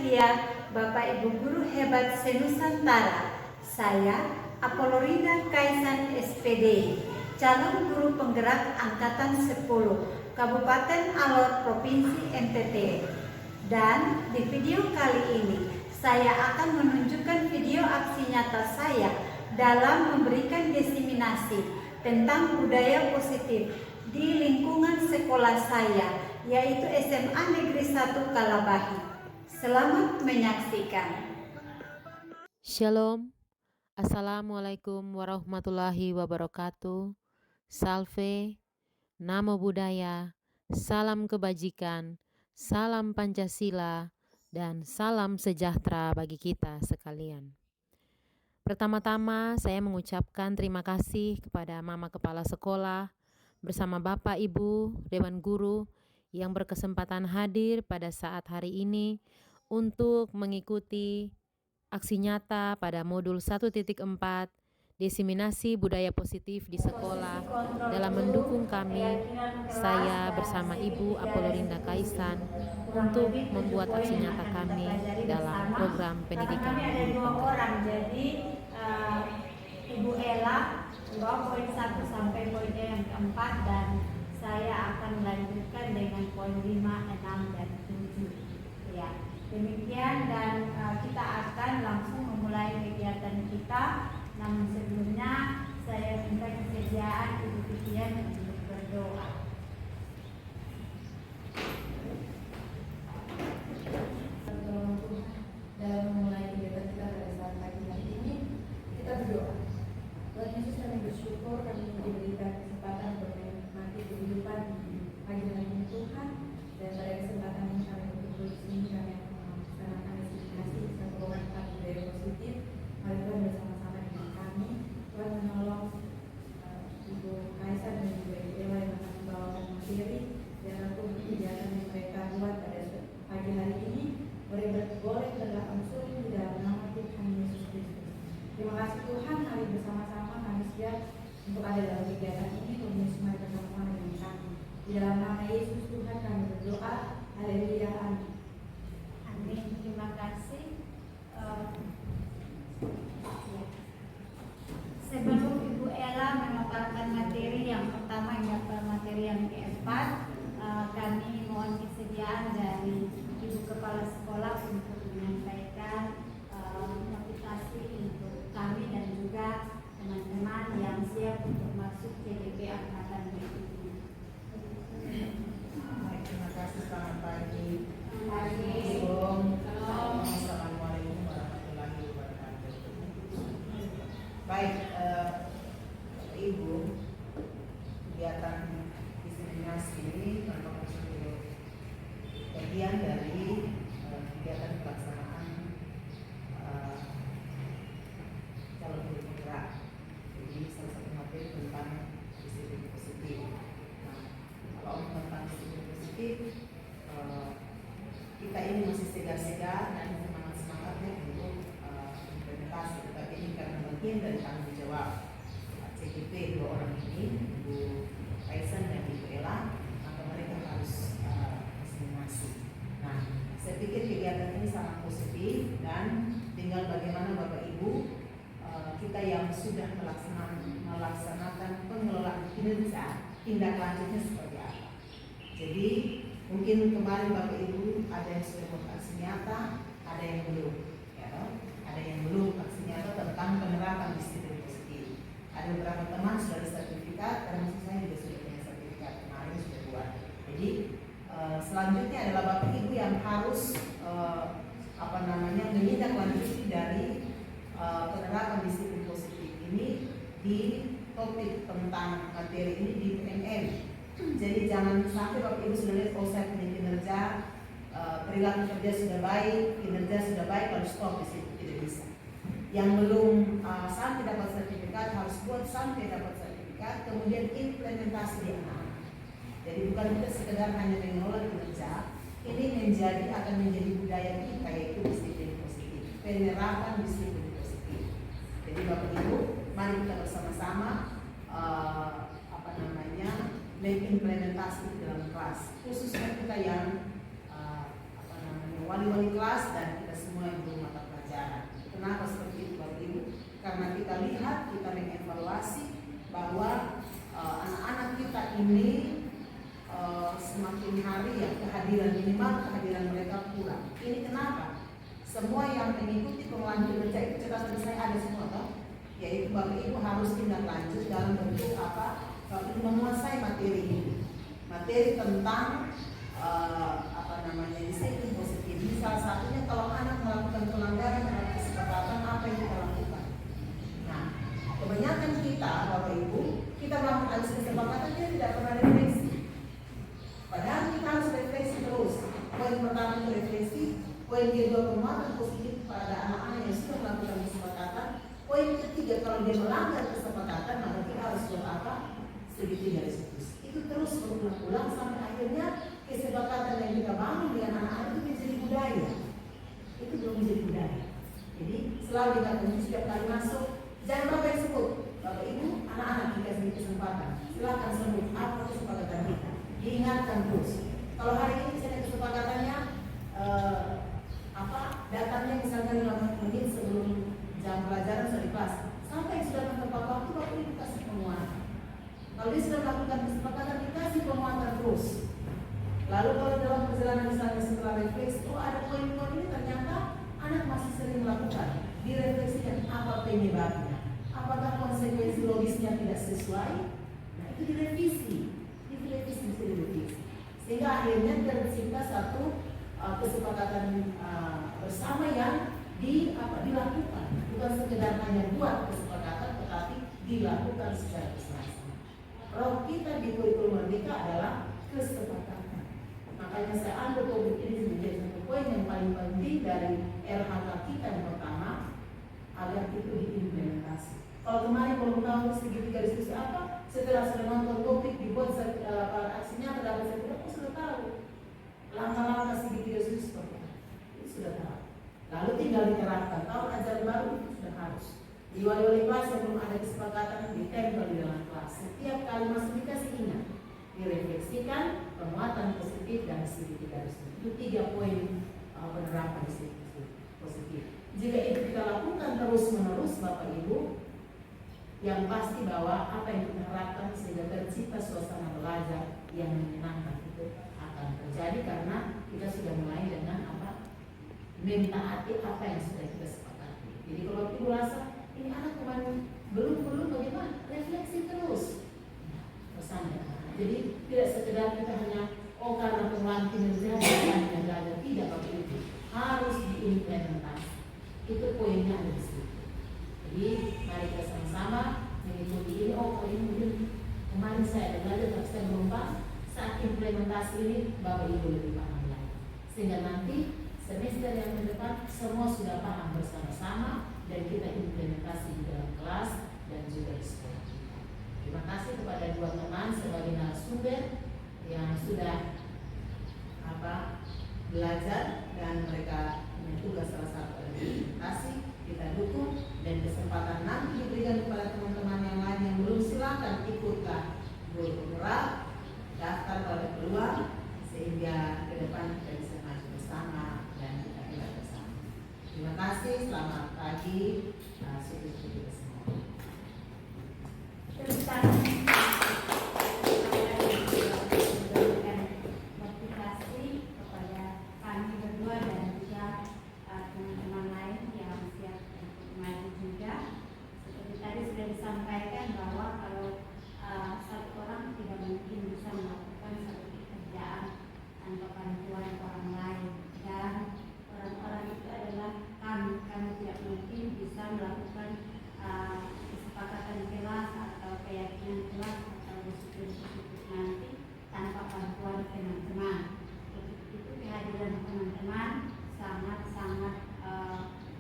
berbahagia Bapak Ibu Guru hebat senusantara. Saya Apolorinda Kaisan SPD, calon guru penggerak angkatan 10 Kabupaten Alor Provinsi NTT. Dan di video kali ini saya akan menunjukkan video aksi nyata saya dalam memberikan diseminasi tentang budaya positif di lingkungan sekolah saya, yaitu SMA Negeri 1 Kalabahi. Selamat menyaksikan. Shalom, Assalamualaikum warahmatullahi wabarakatuh. Salve, Namo Buddhaya, salam kebajikan, salam Pancasila, dan salam sejahtera bagi kita sekalian. Pertama-tama saya mengucapkan terima kasih kepada Mama Kepala Sekolah bersama Bapak Ibu Dewan Guru yang berkesempatan hadir pada saat hari ini untuk mengikuti aksi nyata pada modul 1.4 diseminasi budaya positif di sekolah dalam mendukung kami, saya bersama Ibu Apolorinda Kaisan untuk membuat aksi nyata kami dalam program pendidikan guru penggerak. Jadi Ibu Ella membawa poin 1 sampai poin yang keempat, dan saya akan melanjutkan dengan poin 5, 6, dan 7. Ya, demikian, dan kita akan langsung memulai kegiatan kita. Namun sebelumnya saya minta kesediaan Ibu Vivian untuk berdoa. Dalam memulai kegiatan kita pada saat pagi hari ini, kita berdoa. Tuhan Yesus, kami bersyukur kami diberikan kesempatan untuk menikmati kehidupan pagi hari ini Tuhan, dan pada kesempatan ini kami berkumpul di sini, kami akan melaksanakan diseminasi satu program budaya positif. Mari Tuhan bersama-sama dengan kami. Tuhan menolong Ibu Kaisan dan juga Ibu Ella yang akan membawakan materi dan apapun kegiatan yang mereka buat pada pagi hari ini boleh berlaku suri di dalam nama Tuhan Yesus Kristus. Terima kasih Tuhan, mari bersama-sama kami siap untuk ada dalam kegiatan ini. Tuhan Yesus, mari bersama-sama dengan kami. Di dalam nama Yesus Tuhan kami berdoa. Haleluya, amin. Amin. Terima kasih. Sebelum Ibu Ella memaparkan materi yang pertama hingga materi yang keempat, kami mohon kesediaan dari Ibu Kepala Sekolah untuk menyampaikan motivasi untuk kami dan juga teman-teman yang siap untuk masuk CDP angkatan berikutnya. Baik, terima kasih. Selamat pagi. Pagi. Assalamualaikum warahmatullahi wabarakatuh. Baik, Ibu, kegiatan diseminasi ini merupakan suatu bagian dari kegiatan pelaksanaan calon guru penggerak. Jadi salah satu materi tentang disiplin positif. Nah, kalau tentang disiplin positif, kita ini masih segar-segar dan semangat-semangatnya untuk implementasi. Tetapi ini karena bagian dari tanggung jawab CGP dua orang ini, Ibu Kaisan dan Ibu Ella, maka mereka harus diseminasi. Nah, saya pikir kegiatan ini sangat positif dan tinggal bagaimana Bapak Ibu kita yang sudah melaksanakan pengelolaan kinerja, tindak lanjutnya seperti apa. Jadi mungkin kemarin Bapak Ibu ada yang sudah beraksi nyata, ada yang belum, ya, ada yang belum aksi nyata tentang penerapan disiplin positif. Ada beberapa teman sudah ada sertifikat, termasuk saya juga sudah punya sertifikat, kemarin sudah buat. Jadi selanjutnya adalah Bapak Ibu yang harus menindaklanjuti dari penerapan disiplin positif ini di topik tentang materi ini di PNM. Jadi jangan sampai Bapak Ibu sudah lihat, oh saya punya kinerja, perilaku kerja sudah baik, kinerja sudah baik, lalu stop di situ, tidak bisa. Yang belum sampai dapat sertifikat harus buat sampai dapat sertifikat, kemudian implementasi di anak-anak. Jadi bukan kita sekedar hanya mengelola kinerja, ini akan menjadi budaya kita, yaitu disiplin positif, penerapan disiplin positif. Jadi Bapak Ibu, mari kita bersama-sama mengimplementasi di dalam kelas, khususnya kita yang wali-wali kelas dan kita semua yang guru mata pelajaran. Kenapa seperti itu Bapak Ibu? Karena kita lihat, kita mengevaluasi bahwa anak-anak kita ini semakin hari ya kehadiran mereka kurang. Ini kenapa? Semua yang mengikuti pengulangan kinerja itu catatan saya ada semua toh, yaitu Bapak Ibu harus tindak lanjut dalam bentuk apa? Bapak Ibu menguasai materi ini, materi tentang disiplin positif. Salah satunya kalau anak melakukan pelanggaran terhadap kesepakatan, apa yang kita lakukan? Nah, kebanyakan kita Bapak Ibu, kita melakukan kesepakatan dia tidak pernah refleksi. Padahal kita harus refleksi terus. Poin pertama itu refleksi, poin kedua penguatan positif pada anak-anak yang sudah melakukan kesepakatan. Poin ketiga, kalau dia melanggar kesepakatan, maka kita harus buat apa? Segitiga restitusi. Itu terus berulang-ulang sampai akhirnya kesepakatan yang kita bangun dengan anak-anak itu menjadi budaya. Itu belum menjadi budaya. Jadi selalu dikatakan setiap kali masuk, jangan Bapak yang sebut. Bapak Ibu, anak-anak dikasih kesempatan, silakan sebut apa kesepakatan kita. Diingatkan terus. Kalau hari ini misalnya kesepakatannya datangnya misalnya 5 menit sebelum jam pelajaran sudah di kelas, sampai sudah tepat waktu Bapak Ibu kasih penguatan. Kalau dia sudah melakukan kesepakatan, dikasih penguatan terus. Lalu kalau dalam perjalanan misalnya setelah refleksi, ada poin-poin ini ternyata anak masih sering melakukan, direfleksikan apa penyebabnya, apakah konsekuensi logisnya tidak sesuai. Nah itu direvisi, sehingga akhirnya tercipta satu kesepakatan bersama yang dilakukan, bukan sekedar hanya buat kesepakatan, tetapi dilakukan secara bersama-sama. Roh kita di kurikulum Merdeka adalah kesepakatan. Makanya saya ambil topik ini menjadi satu poin yang paling penting dari RHK kita yang pertama, agar itu diimplementasi. Kalau kemarin belum tahu segitiga diskusi apa, setelah sudah nonton topik dibuat aksinya terdapat saya sudah tahu langkah-langkah segitiga diskusi seperti apa, itu sudah tahu. Lalu tinggal diterapkan. Tahun ajaran baru itu sudah harus. Di wali-wali kelas yang belum ada kesepakatan ditempel di dalam kelas. Setiap kali masuk dikasih ingat, direfleksikan penguatan positif dan segitiga diskusi. Itu 3 poin penerapan segitiga positif. Jika itu kita lakukan terus-menerus Bapak Ibu, yang pasti bahwa apa yang kita harapkan sehingga tercipta suasana belajar yang menyenangkan itu akan terjadi karena kita sudah mulai dengan mentaati apa yang sudah kita sepakati. Jadi kalau Ibu rasa ini anak kemarin belum bagaimana, refleksi terus bersama dengan anak. Jadi tidak sekedar kita hanya karena pengulangan kinerja dan belajar, tidak Bapak Ibu, harus diimplementasi. Itu poinnya ada di situ. Jadi mari kita sama-sama mengikuti ini. Kalau ini mungkin kemarin saya ada belajar tapi saya belum paham. Saat implementasi ini Bapak Ibu lebih paham lagi, sehingga nanti semester yang ke depan semua sudah paham bersama-sama dan kita implementasi di dalam kelas dan juga di sekolah kita. Terima kasih kepada 2 teman sebagai narasumber yang sudah belajar dan mereka punya tugas salah satu adalah implementasi. Kita dukung dan kesempatan nanti diberikan kepada teman-teman yang lain yang belum, silakan ikutlah guru penggerak, daftar pada peluang sehingga ke depan kita bisa maju bersama dan kita hebat bersama. Terima kasih, selamat pagi, syukur-syukur semua. Terus motivasi kepada kami berdua dan juga teman-teman lain yang siap untuk maju juga. Seperti tadi sudah disampaikan bahwa kalau satu orang tidak mungkin bisa melakukan satu pekerjaan tanpa bantuan orang lain, dan orang-orang itu adalah kami tidak mungkin bisa melakukan kesepakatan kelas atau keyakinan kelas atau disiplin nanti tanpa bantuan teman-teman. Itu kehadiran teman-teman sangat-sangat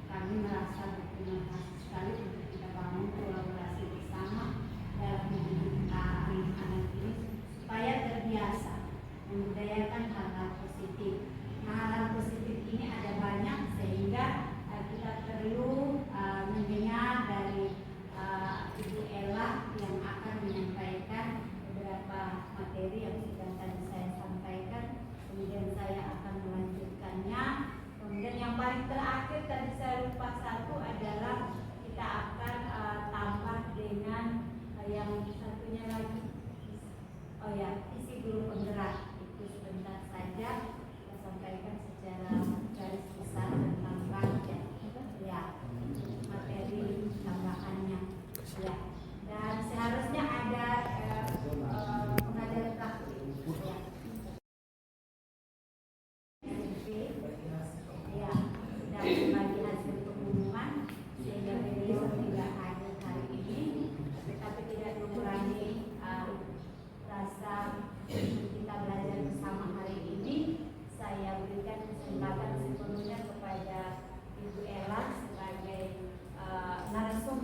kami merasa berterima kasih sekali untuk kita bangun kolaborasi bersama dalam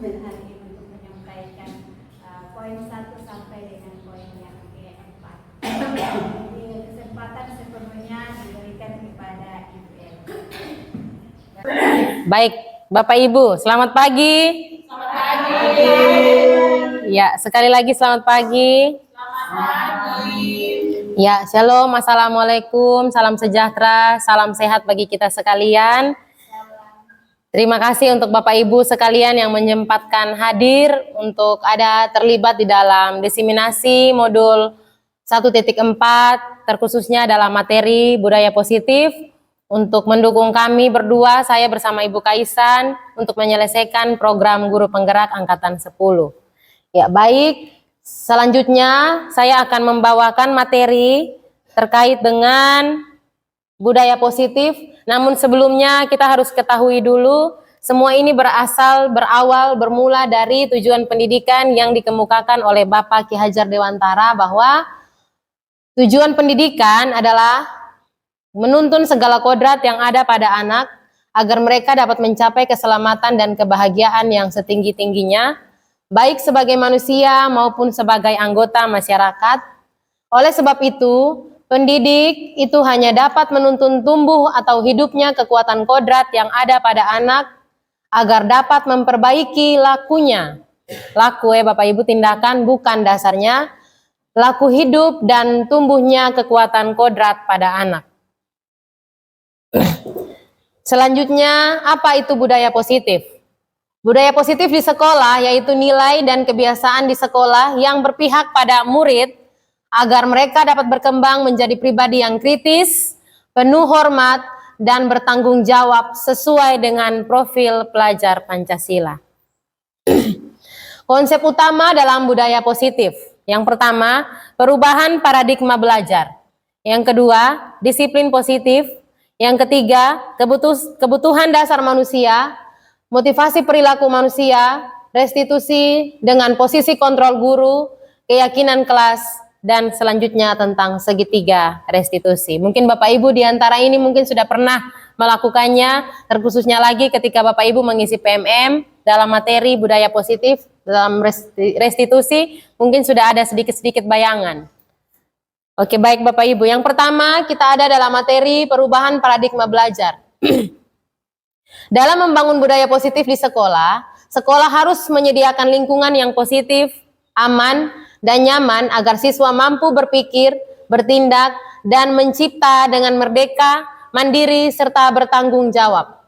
hari ini untuk menyampaikan poin 1 sampai dengan poin yang keempat. Jadi kesempatan sepenuhnya diberikan kepada Ibu El. Baik, Bapak Ibu, selamat pagi. Selamat pagi. Ya, sekali lagi selamat pagi. Ya, shalom, assalamualaikum, salam sejahtera, salam sehat bagi kita sekalian. Terima kasih untuk Bapak Ibu sekalian yang menyempatkan hadir untuk ada terlibat di dalam diseminasi modul 1.4, terkhususnya dalam materi budaya positif. Untuk mendukung kami berdua, saya bersama Ibu Kaisan untuk menyelesaikan program Guru Penggerak Angkatan 10. Ya, baik. Selanjutnya, saya akan membawakan materi terkait dengan budaya positif. Namun sebelumnya kita harus ketahui dulu, semua ini berawal, bermula dari tujuan pendidikan yang dikemukakan oleh Bapak Ki Hajar Dewantara, bahwa tujuan pendidikan adalah menuntun segala kodrat yang ada pada anak agar mereka dapat mencapai keselamatan dan kebahagiaan yang setinggi-tingginya, baik sebagai manusia maupun sebagai anggota masyarakat. Oleh sebab itu, pendidik itu hanya dapat menuntun tumbuh atau hidupnya kekuatan kodrat yang ada pada anak agar dapat memperbaiki lakunya. Laku Bapak Ibu, tindakan bukan dasarnya. Laku hidup dan tumbuhnya kekuatan kodrat pada anak. Selanjutnya, apa itu budaya positif? Budaya positif di sekolah yaitu nilai dan kebiasaan di sekolah yang berpihak pada murid agar mereka dapat berkembang menjadi pribadi yang kritis, penuh hormat, dan bertanggung jawab sesuai dengan profil pelajar Pancasila. Konsep utama dalam budaya positif. Yang pertama, perubahan paradigma belajar. Yang kedua, disiplin positif. Yang ketiga, kebutuhan dasar manusia, motivasi perilaku manusia, restitusi dengan posisi kontrol guru, keyakinan kelas, dan selanjutnya tentang segitiga restitusi. Mungkin Bapak Ibu di antara ini mungkin sudah pernah melakukannya, terkhususnya lagi ketika Bapak Ibu mengisi PMM dalam materi budaya positif, dalam restitusi, mungkin sudah ada sedikit-sedikit bayangan. Oke, baik Bapak Ibu. Yang pertama, kita ada dalam materi perubahan paradigma belajar. Dalam membangun budaya positif di sekolah, sekolah harus menyediakan lingkungan yang positif, aman, dan nyaman agar siswa mampu berpikir, bertindak, dan mencipta dengan merdeka, mandiri, serta bertanggung jawab.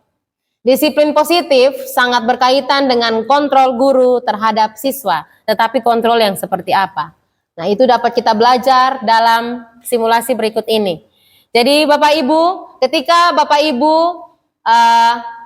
Disiplin positif sangat berkaitan dengan kontrol guru terhadap siswa, tetapi kontrol yang seperti apa? Nah, itu dapat kita belajar dalam simulasi berikut ini. Jadi Bapak Ibu, ketika Bapak Ibu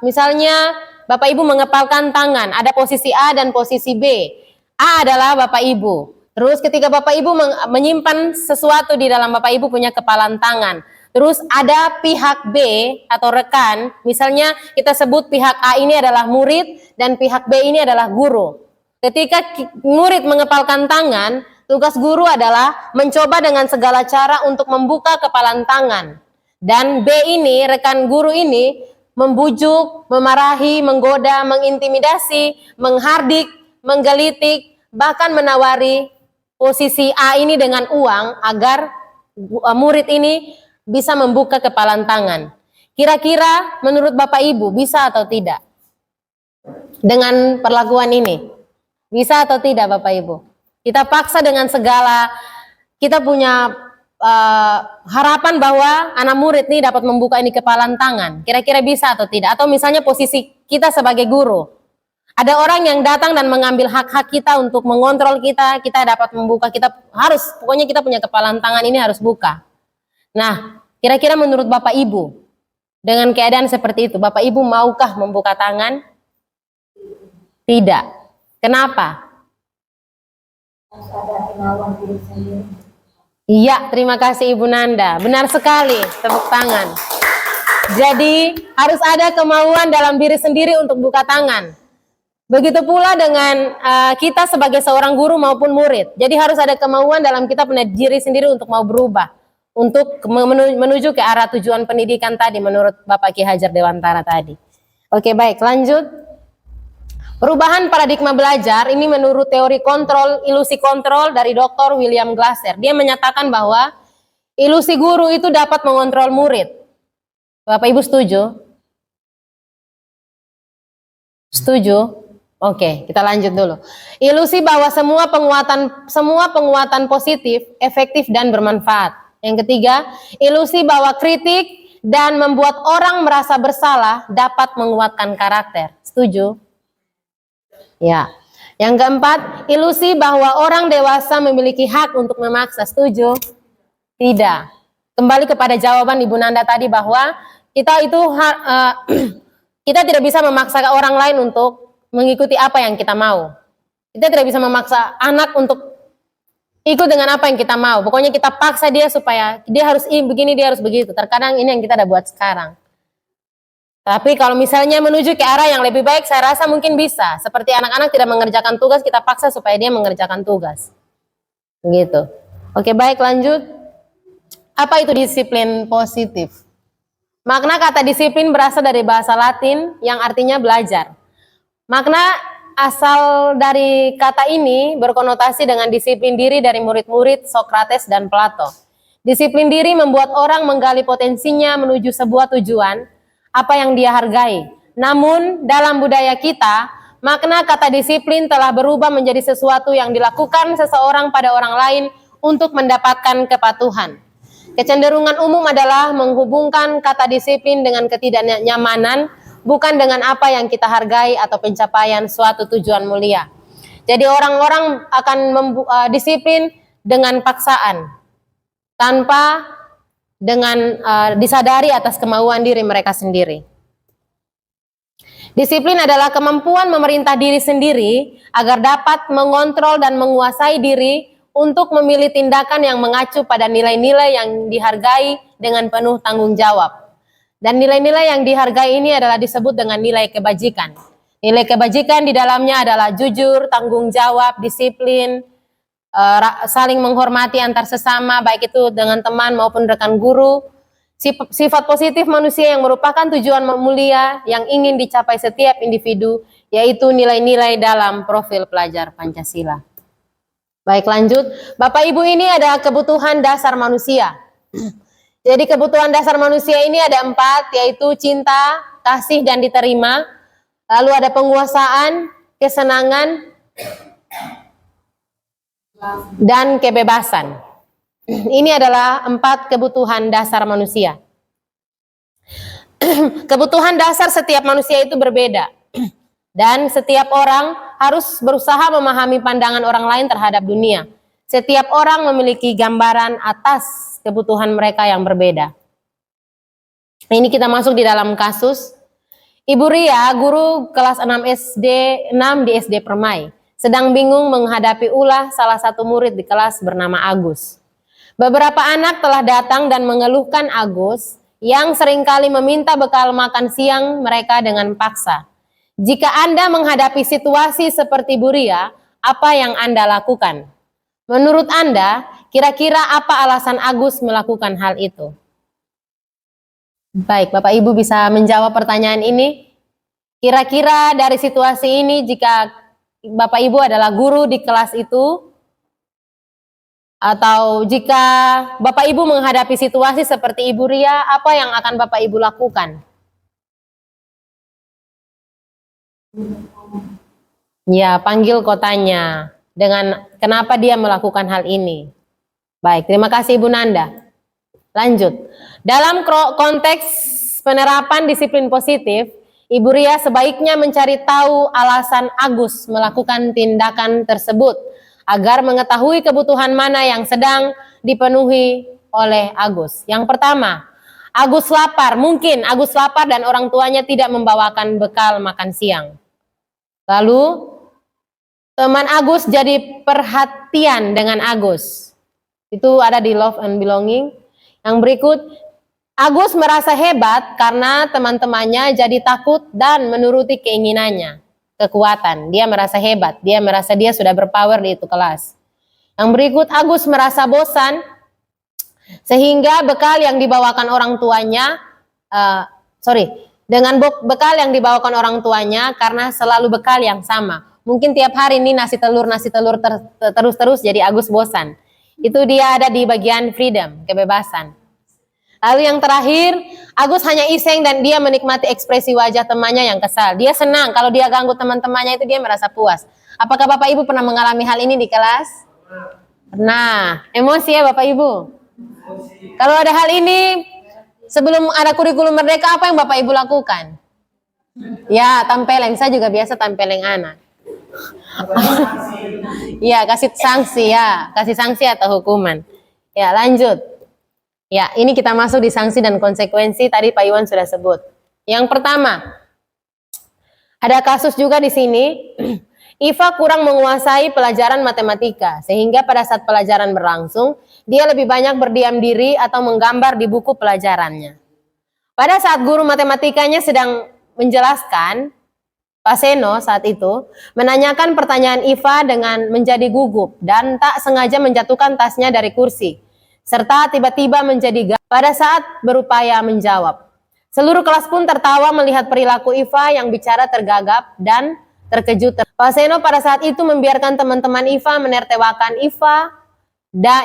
misalnya Bapak Ibu mengepalkan tangan, ada posisi A dan posisi B. A adalah Bapak Ibu. Terus ketika Bapak Ibu menyimpan sesuatu di dalam Bapak Ibu punya kepalan tangan. Terus ada pihak B atau rekan, misalnya kita sebut pihak A ini adalah murid dan pihak B ini adalah guru. Ketika murid mengepalkan tangan, tugas guru adalah mencoba dengan segala cara untuk membuka kepalan tangan. Dan B ini, rekan guru ini, membujuk, memarahi, menggoda, mengintimidasi, menghardik, menggelitik, bahkan menawari posisi A ini dengan uang agar murid ini bisa membuka kepalan tangan. Kira-kira menurut Bapak Ibu bisa atau tidak? Dengan perlakuan ini. Bisa atau tidak Bapak Ibu? Kita paksa dengan segala, kita punya harapan bahwa anak murid nih dapat membuka ini kepalan tangan. Kira-kira bisa atau tidak? Atau misalnya posisi kita sebagai guru. Ada orang yang datang dan mengambil hak-hak kita untuk mengontrol kita, kita dapat membuka, kita harus, pokoknya kita punya kepalan tangan ini harus buka. Nah, kira-kira menurut Bapak Ibu, dengan keadaan seperti itu, Bapak Ibu maukah membuka tangan? Tidak. Kenapa? Iya, terima kasih Ibu Nanda. Benar sekali, tepuk tangan. Jadi harus ada kemauan dalam diri sendiri untuk buka tangan. Begitu pula dengan kita sebagai seorang guru maupun murid. Jadi harus ada kemauan dalam kita punya diri sendiri untuk mau berubah. Untuk menuju ke arah tujuan pendidikan tadi menurut Bapak Ki Hajar Dewantara tadi. Oke, baik, lanjut. Perubahan paradigma belajar ini menurut teori kontrol, ilusi kontrol dari Dr. William Glasser. Dia menyatakan bahwa ilusi guru itu dapat mengontrol murid. Bapak Ibu setuju? Setuju? Oke, kita lanjut dulu. Ilusi bahwa semua penguatan positif, efektif dan bermanfaat. Yang ketiga, ilusi bahwa kritik dan membuat orang merasa bersalah dapat menguatkan karakter. Setuju? Ya. Yang keempat, ilusi bahwa orang dewasa memiliki hak untuk memaksa. Setuju? Tidak. Kembali kepada jawaban Ibu Nanda tadi bahwa kita itu kita tidak bisa memaksa orang lain untuk mengikuti apa yang kita mau. Kita tidak bisa memaksa anak untuk ikut dengan apa yang kita mau. Pokoknya kita paksa dia supaya dia harus begini, dia harus begitu. Terkadang ini yang kita udah buat sekarang. Tapi kalau misalnya menuju ke arah yang lebih baik, saya rasa mungkin bisa. Seperti anak-anak tidak mengerjakan tugas, kita paksa supaya dia mengerjakan tugas. Begitu. Oke, baik, lanjut. Apa itu disiplin positif? Makna kata disiplin berasal dari bahasa Latin yang artinya belajar. Makna asal dari kata ini berkonotasi dengan disiplin diri dari murid-murid Socrates dan Plato. Disiplin diri membuat orang menggali potensinya menuju sebuah tujuan, apa yang dia hargai. Namun dalam budaya kita, makna kata disiplin telah berubah menjadi sesuatu yang dilakukan seseorang pada orang lain untuk mendapatkan kepatuhan. Kecenderungan umum adalah menghubungkan kata disiplin dengan ketidaknyamanan, bukan dengan apa yang kita hargai atau pencapaian suatu tujuan mulia. Jadi orang-orang akan disiplin dengan paksaan, tanpa dengan disadari atas kemauan diri mereka sendiri. Disiplin adalah kemampuan memerintah diri sendiri agar dapat mengontrol dan menguasai diri untuk memilih tindakan yang mengacu pada nilai-nilai yang dihargai dengan penuh tanggung jawab. Dan nilai-nilai yang dihargai ini adalah disebut dengan nilai kebajikan. Nilai kebajikan di dalamnya adalah jujur, tanggung jawab, disiplin, saling menghormati antar sesama, baik itu dengan teman maupun rekan guru. Sifat positif manusia yang merupakan tujuan mulia yang ingin dicapai setiap individu, yaitu nilai-nilai dalam profil pelajar Pancasila. Baik, lanjut. Bapak Ibu, ini ada kebutuhan dasar manusia. Jadi kebutuhan dasar manusia ini ada 4, yaitu cinta, kasih dan diterima. Lalu ada penguasaan, kesenangan, dan kebebasan. Ini adalah 4 kebutuhan dasar manusia. Kebutuhan dasar setiap manusia itu berbeda. Dan setiap orang harus berusaha memahami pandangan orang lain terhadap dunia. Setiap orang memiliki gambaran atas kebutuhan mereka yang berbeda. Ini kita masuk di dalam kasus. Ibu Ria, guru kelas 6 di SD Permai, sedang bingung menghadapi ulah salah satu murid di kelas bernama Agus. Beberapa anak telah datang dan mengeluhkan Agus yang seringkali meminta bekal makan siang mereka dengan paksa. Jika Anda menghadapi situasi seperti Bu Ria, apa yang Anda lakukan? Menurut Anda, kira-kira apa alasan Agus melakukan hal itu? Baik, Bapak Ibu bisa menjawab pertanyaan ini. Kira-kira dari situasi ini, jika Bapak Ibu adalah guru di kelas itu, atau jika Bapak Ibu menghadapi situasi seperti Ibu Ria, apa yang akan Bapak Ibu lakukan? Ya, panggil kotanya dengan kenapa dia melakukan hal ini. Baik, terima kasih Ibu Nanda. Lanjut. Dalam konteks penerapan disiplin positif, Ibu Ria sebaiknya mencari tahu alasan Agus melakukan tindakan tersebut agar mengetahui kebutuhan mana yang sedang dipenuhi oleh Agus. Yang pertama, Agus lapar. Mungkin Agus lapar dan orang tuanya tidak membawakan bekal makan siang. Lalu teman Agus jadi perhatian dengan Agus. Itu ada di Love and Belonging. Yang berikut, Agus merasa hebat karena teman-temannya jadi takut dan menuruti keinginannya. Kekuatan, dia merasa hebat, dia merasa dia sudah berpower di itu kelas. Yang berikut, Agus merasa bosan sehingga bekal yang dibawakan orang tuanya, dengan bekal yang dibawakan orang tuanya karena selalu bekal yang sama. Mungkin tiap hari ini nasi telur terus-terus jadi Agus bosan. Itu dia ada di bagian freedom, kebebasan. Lalu yang terakhir, Agus hanya iseng dan dia menikmati ekspresi wajah temannya yang kesal. Dia senang kalau dia ganggu teman-temannya itu dia merasa puas. Apakah Bapak Ibu pernah mengalami hal ini di kelas? Pernah. Emosi ya Bapak Ibu? Kalau ada hal ini, sebelum ada kurikulum merdeka, apa yang Bapak Ibu lakukan? Ya, tampeleng. Saya juga biasa tampeleng anak. Ya, kasih sanksi ya. Kasih sanksi atau hukuman. Ya, lanjut. Ya, ini kita masuk di sanksi dan konsekuensi. Tadi Pak Iwan sudah sebut. Yang pertama, ada kasus juga di sini. Iva kurang menguasai pelajaran matematika, sehingga pada saat pelajaran berlangsung, dia lebih banyak berdiam diri atau menggambar di buku pelajarannya. Pada saat guru matematikanya sedang menjelaskan, Pak Seno saat itu menanyakan pertanyaan Iva dengan menjadi gugup dan tak sengaja menjatuhkan tasnya dari kursi, serta tiba-tiba menjadi pada saat berupaya menjawab. Seluruh kelas pun tertawa melihat perilaku Iva yang bicara tergagap dan terkejut. Pak Seno pada saat itu membiarkan teman-teman Iva menertawakan Iva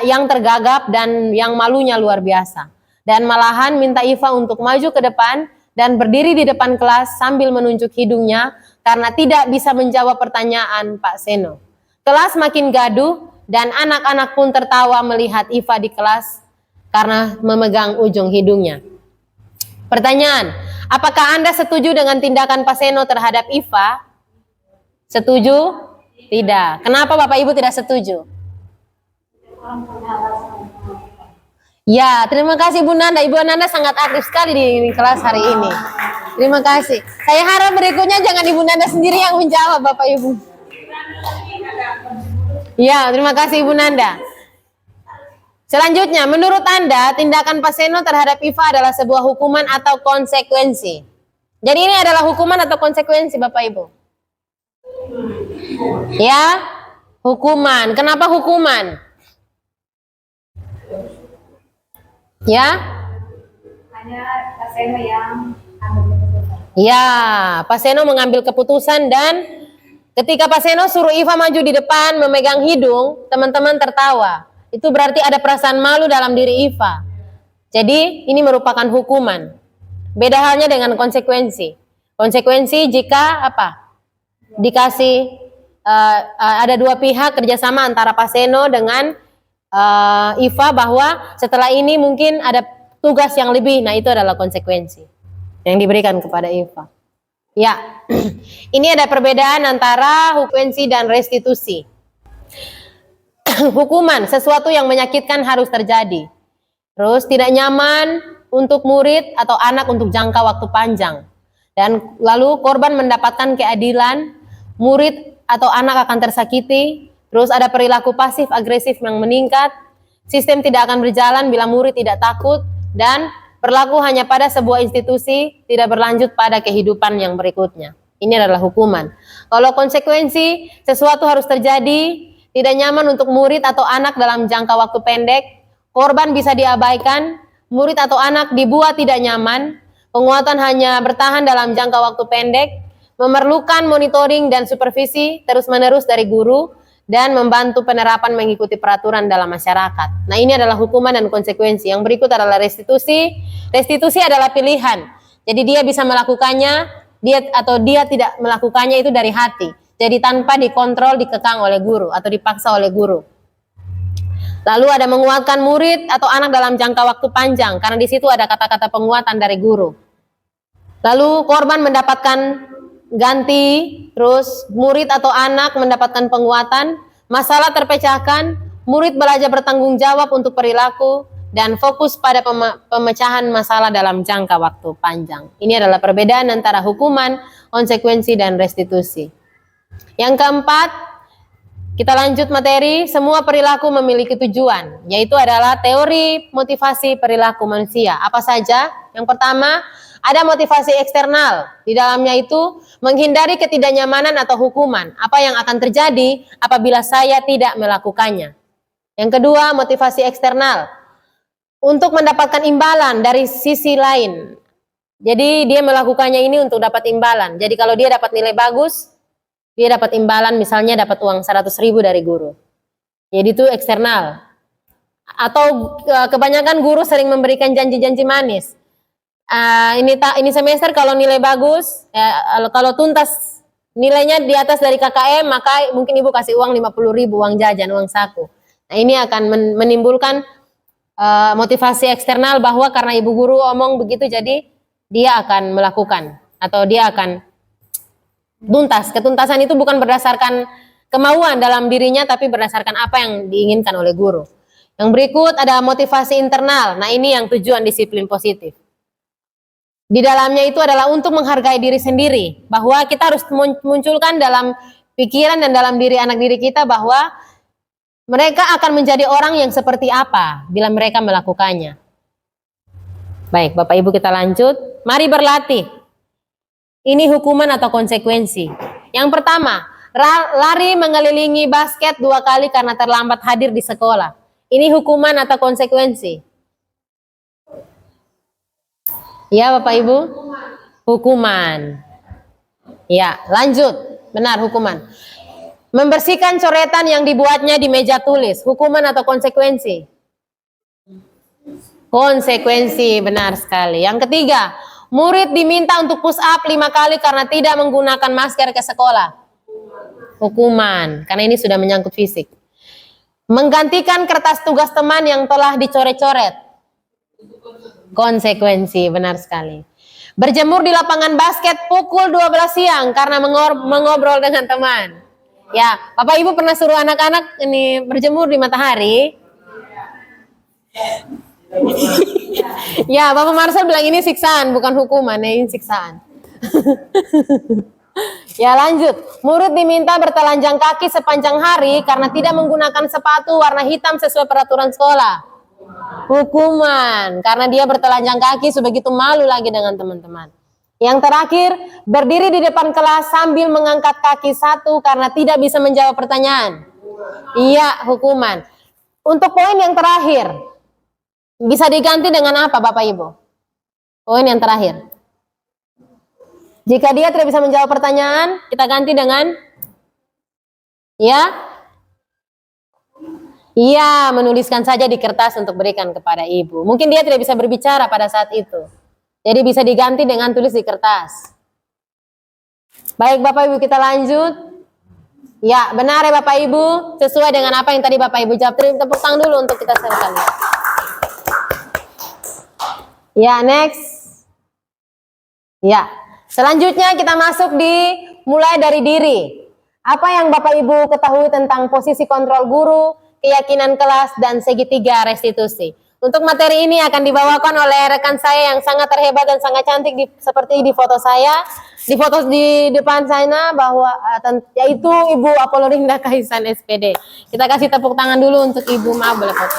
yang tergagap dan yang malunya luar biasa. Dan malahan minta Iva untuk maju ke depan dan berdiri di depan kelas sambil menunjuk hidungnya karena tidak bisa menjawab pertanyaan Pak Seno. Kelas makin gaduh dan anak-anak pun tertawa melihat Iva di kelas karena memegang ujung hidungnya. Pertanyaan, apakah Anda setuju dengan tindakan Pak Seno terhadap Iva? Setuju? Tidak. Kenapa Bapak Ibu tidak setuju? Ya, terima kasih Bu Nanda. Ibu Nanda sangat aktif sekali di kelas hari ini. Terima kasih. Saya harap berikutnya jangan Ibu Nanda sendiri yang menjawab Bapak Ibu. Ya, terima kasih Ibu Nanda. Selanjutnya, menurut Anda, tindakan Pak Seno terhadap Iva adalah sebuah hukuman atau konsekuensi? Jadi ini adalah hukuman atau konsekuensi Bapak Ibu? Ya, hukuman. Kenapa hukuman? Ya? Hanya Pak Seno yang ambil keputusan. Ya, Pak Seno mengambil keputusan dan ketika Pak Seno suruh Iva maju di depan memegang hidung, teman-teman tertawa. Itu berarti ada perasaan malu dalam diri Iva. Jadi ini merupakan hukuman. Beda halnya dengan konsekuensi. Konsekuensi jika apa? Dikasih ada dua pihak kerjasama antara Pak Seno dengan Iva bahwa setelah ini mungkin ada tugas yang lebih. Nah itu adalah konsekuensi yang diberikan kepada Iva. Ya, ini ada perbedaan antara konsekuensi dan restitusi. Hukuman, sesuatu yang menyakitkan harus terjadi. Terus tidak nyaman untuk murid atau anak untuk jangka waktu panjang. Dan lalu korban mendapatkan keadilan, murid atau anak akan tersakiti. Terus ada perilaku pasif agresif yang meningkat. Sistem tidak akan berjalan bila murid tidak takut dan berlaku hanya pada sebuah institusi, tidak berlanjut pada kehidupan yang berikutnya. Ini adalah hukuman. Kalau konsekuensi, sesuatu harus terjadi, tidak nyaman untuk murid atau anak dalam jangka waktu pendek, korban bisa diabaikan, murid atau anak dibuat tidak nyaman, penguatan hanya bertahan dalam jangka waktu pendek, memerlukan monitoring dan supervisi terus-menerus dari guru, dan membantu penerapan mengikuti peraturan dalam masyarakat. Nah ini adalah hukuman dan konsekuensi. Yang berikut adalah restitusi. Restitusi adalah pilihan. Jadi dia bisa melakukannya, dia tidak melakukannya itu dari hati. Jadi tanpa dikontrol, dikekang oleh guru atau dipaksa oleh guru. Lalu ada menguatkan murid atau anak dalam jangka waktu panjang, karena di situ ada kata-kata penguatan dari guru. Lalu korban mendapatkan ganti, terus murid atau anak mendapatkan penguatan, masalah terpecahkan, murid belajar bertanggung jawab untuk perilaku, dan fokus pada pemecahan masalah dalam jangka waktu panjang. Ini adalah perbedaan antara hukuman, konsekuensi, dan restitusi. Yang keempat, kita lanjut materi, semua perilaku memiliki tujuan, yaitu adalah teori motivasi perilaku manusia. Apa saja? Yang pertama, ada motivasi eksternal. Di dalamnya itu menghindari ketidaknyamanan atau hukuman. Apa yang akan terjadi apabila saya tidak melakukannya. Yang kedua, motivasi eksternal. Untuk mendapatkan imbalan dari sisi lain. Jadi dia melakukannya ini untuk dapat imbalan. Jadi kalau dia dapat nilai bagus, dia dapat imbalan, misalnya dapat uang 100.000 dari guru. Jadi itu eksternal. Atau kebanyakan guru sering memberikan janji-janji manis. Ini semester kalau nilai bagus, kalau tuntas nilainya di atas dari KKM, maka mungkin ibu kasih uang 50.000, uang jajan, uang saku. Nah ini akan menimbulkan motivasi eksternal bahwa karena ibu guru omong begitu, jadi dia akan melakukan atau dia akan tuntas. Ketuntasan itu bukan berdasarkan kemauan dalam dirinya, tapi berdasarkan apa yang diinginkan oleh guru. Yang berikut ada motivasi internal. Nah ini yang tujuan disiplin positif. Di dalamnya itu adalah untuk menghargai diri sendiri, bahwa kita harus munculkan dalam pikiran dan dalam diri anak diri kita bahwa mereka akan menjadi orang yang seperti apa bila mereka melakukannya. Baik, Bapak Ibu kita lanjut. Mari berlatih. Ini hukuman atau konsekuensi. Yang pertama, lari mengelilingi basket 2 kali karena terlambat hadir di sekolah. Ini hukuman atau konsekuensi? Ya Bapak Ibu? Hukuman. Ya, lanjut. Benar, hukuman. Membersihkan coretan yang dibuatnya di meja tulis. Hukuman atau konsekuensi? Konsekuensi, benar sekali. Yang ketiga, murid diminta untuk push up 5 kali karena tidak menggunakan masker ke sekolah. Hukuman, karena ini sudah menyangkut fisik. Menggantikan kertas tugas teman yang telah dicoret-coret. Konsekuensi, benar sekali. Berjemur di lapangan basket pukul 12 siang karena mengobrol dengan teman. Ya, Bapak Ibu pernah suruh anak-anak ini berjemur di matahari? Ya, Bapak Marcel bilang ini siksaan, bukan hukuman, ya ini siksaan. Ya lanjut, murid diminta bertelanjang kaki sepanjang hari karena tidak menggunakan sepatu warna hitam sesuai peraturan sekolah. Hukuman, karena dia bertelanjang kaki sebegitu malu lagi dengan teman-teman. Yang terakhir, berdiri di depan kelas sambil mengangkat kaki 1 karena tidak bisa menjawab pertanyaan. Iya, hukuman. Untuk poin yang terakhir, bisa diganti dengan apa Bapak Ibu? Poin yang terakhir. Jika dia tidak bisa menjawab pertanyaan, kita ganti dengan iya, menuliskan saja di kertas untuk berikan kepada ibu. Mungkin dia tidak bisa berbicara pada saat itu. Jadi bisa diganti dengan tulis di kertas. Baik Bapak Ibu, kita lanjut. Ya, benar ya Bapak Ibu, sesuai dengan apa yang tadi Bapak Ibu jawab. Tepuk tangan dulu untuk kita sekali. Ya, next. Ya, selanjutnya kita masuk mulai dari diri. Apa yang Bapak Ibu ketahui tentang posisi kontrol guru, keyakinan kelas, dan segitiga restitusi. Untuk materi ini akan dibawakan oleh rekan saya yang sangat terhebat dan sangat cantik seperti di foto saya. Di foto di depan sana bahwa yaitu Ibu Apolorinda Kaisan SPD. Kita kasih tepuk tangan dulu untuk Ibu, maaf boleh foto.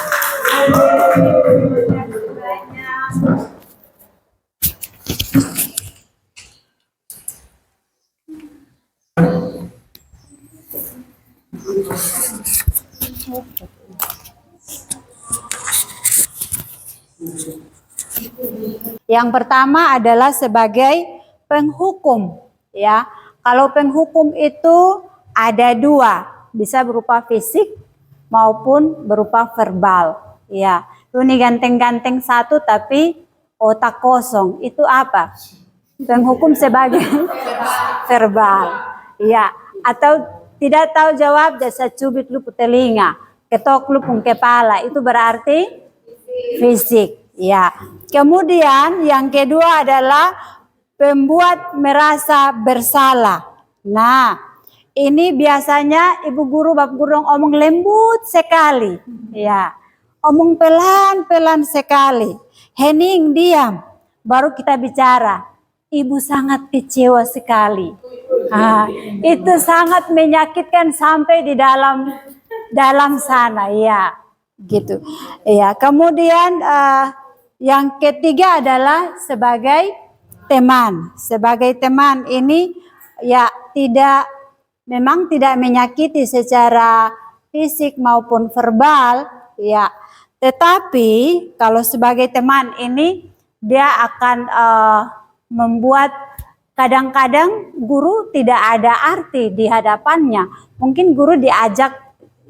Yang pertama adalah sebagai penghukum, ya. Kalau penghukum itu ada 2, bisa berupa fisik maupun berupa verbal, ya. Ini ganteng-ganteng 1 tapi otak kosong, itu apa? Penghukum sebagai verbal, ya. Atau tidak tahu jawab, dasa cubit lu telinga, ketok lu kepala, itu berarti fisik. Ya, kemudian yang kedua adalah pembuat merasa bersalah. Nah, ini biasanya ibu guru, bapak guru omong lembut sekali. Ya, omong pelan-pelan sekali. Hening, diam. Baru kita bicara. Ibu sangat kecewa sekali. Nah, itu sangat menyakitkan sampai di dalam sana, ya, gitu. Ya, kemudian yang ketiga adalah sebagai teman. Sebagai teman ini ya memang tidak menyakiti secara fisik maupun verbal, ya. Tetapi kalau sebagai teman ini dia akan membuat kadang-kadang guru tidak ada arti di hadapannya. Mungkin guru diajak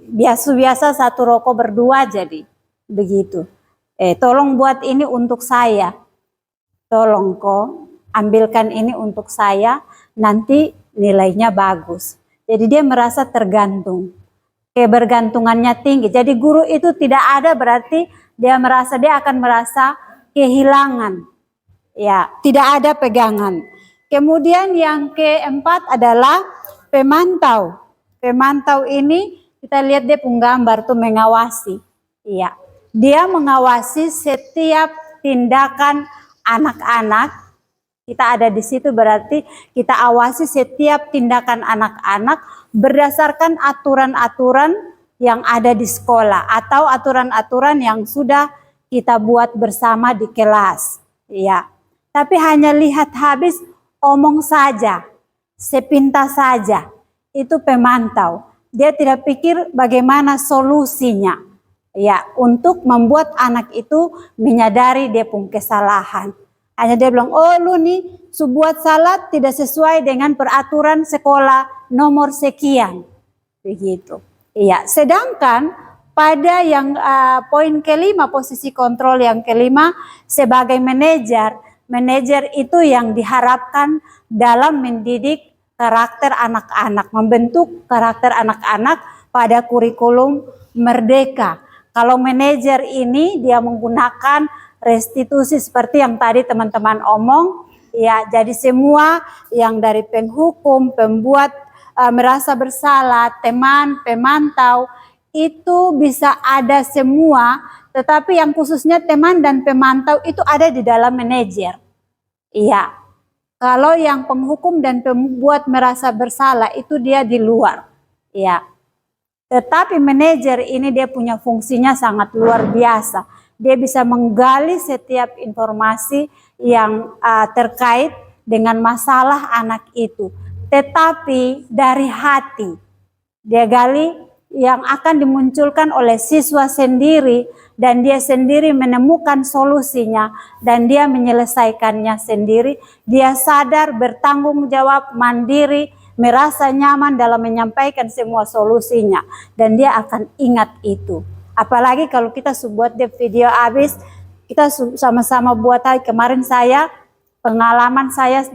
biasa-biasa satu rokok berdua jadi begitu. Tolong buat ini untuk saya. Tolong kok ambilkan ini untuk saya, nanti nilainya bagus. Jadi dia merasa tergantung. Kebergantungannya tinggi. Jadi guru itu tidak ada berarti dia akan merasa kehilangan. Ya, tidak ada pegangan. Kemudian yang keempat adalah pemantau. Pemantau ini kita lihat dia penggambar tuh mengawasi. Iya. Dia mengawasi setiap tindakan anak-anak. Kita ada di situ berarti kita awasi setiap tindakan anak-anak berdasarkan aturan-aturan yang ada di sekolah atau aturan-aturan yang sudah kita buat bersama di kelas. Iya. Tapi hanya lihat habis omong saja, sepintas saja, itu pemantau. Dia tidak pikir bagaimana solusinya, ya, untuk membuat anak itu menyadari dia punya kesalahan. Hanya dia bilang, oh lu nih buat salah tidak sesuai dengan peraturan sekolah nomor sekian, begitu. Iya. Sedangkan pada yang poin kelima, posisi kontrol yang kelima, sebagai manajer itu yang diharapkan dalam mendidik karakter anak-anak, membentuk karakter anak-anak pada kurikulum merdeka. Kalau manajer ini dia menggunakan restitusi seperti yang tadi teman-teman omong, ya, jadi semua yang dari penghukum, pembuat merasa bersalah, teman, pemantau, itu bisa ada semua. Tetapi yang khususnya teman dan pemantau itu ada di dalam manajer. Iya. Kalau yang penghukum dan pembuat merasa bersalah itu dia di luar. Iya. Tetapi manajer ini dia punya fungsinya sangat luar biasa. Dia bisa menggali setiap informasi yang terkait dengan masalah anak itu. Tetapi dari hati. Dia gali yang akan dimunculkan oleh siswa sendiri dan dia sendiri menemukan solusinya dan dia menyelesaikannya sendiri. Dia sadar, bertanggung jawab, mandiri, merasa nyaman dalam menyampaikan semua solusinya dan dia akan ingat itu. Apalagi kalau kita buat video habis, kita sama-sama buat hari kemarin pengalaman saya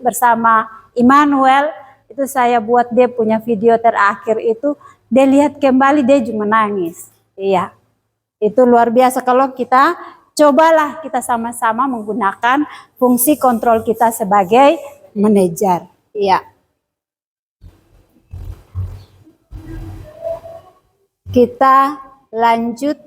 bersama Immanuel, itu saya buat dia punya video terakhir itu, dia lihat kembali dia juga menangis. Iya. Itu luar biasa kalau kita cobalah kita sama-sama menggunakan fungsi kontrol kita sebagai manajer. Iya. Kita lanjut.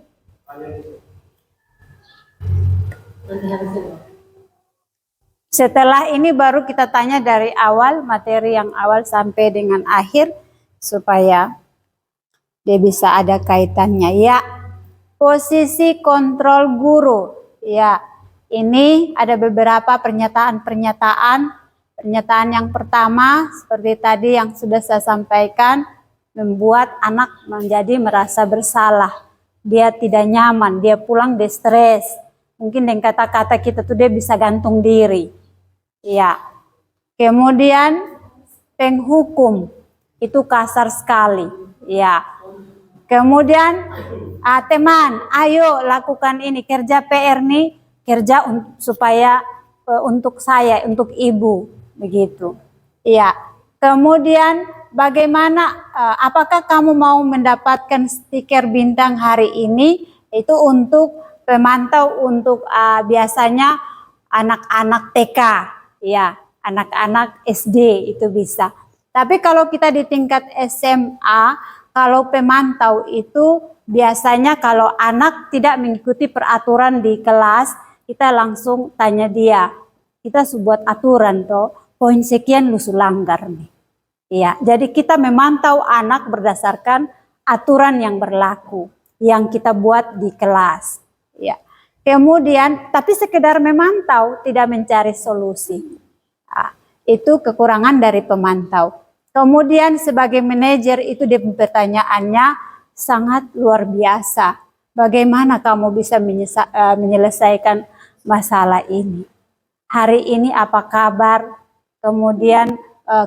Setelah ini baru kita tanya dari awal, materi yang awal sampai dengan akhir supaya dia bisa ada kaitannya. Ya. Posisi kontrol guru, ya, ini ada beberapa pernyataan. Pernyataan yang pertama, seperti tadi yang sudah saya sampaikan, membuat anak menjadi merasa bersalah. Dia tidak nyaman, dia pulang dia stres. Mungkin dengan kata-kata kita tuh dia bisa gantung diri. Ya. Kemudian penghukum, itu kasar sekali. Ya. Kemudian teman, ayo lakukan ini, kerja PR nih, kerja supaya untuk saya, untuk ibu, begitu. Iya. Kemudian bagaimana, apakah kamu mau mendapatkan stiker bintang hari ini? Itu untuk pemantau, untuk biasanya anak-anak TK, ya, anak-anak SD itu bisa. Tapi kalau kita di tingkat SMA, kalau pemantau itu biasanya kalau anak tidak mengikuti peraturan di kelas, kita langsung tanya dia. Kita buat aturan toh, poin sekian lu langgar nih. Iya, jadi kita memantau anak berdasarkan aturan yang berlaku, yang kita buat di kelas. Ya. Kemudian, tapi sekedar memantau, tidak mencari solusi. Nah, itu kekurangan dari pemantau. Kemudian sebagai manajer itu dia pertanyaannya sangat luar biasa. Bagaimana kamu bisa menyelesaikan masalah ini? hari ini apa kabar, kemudian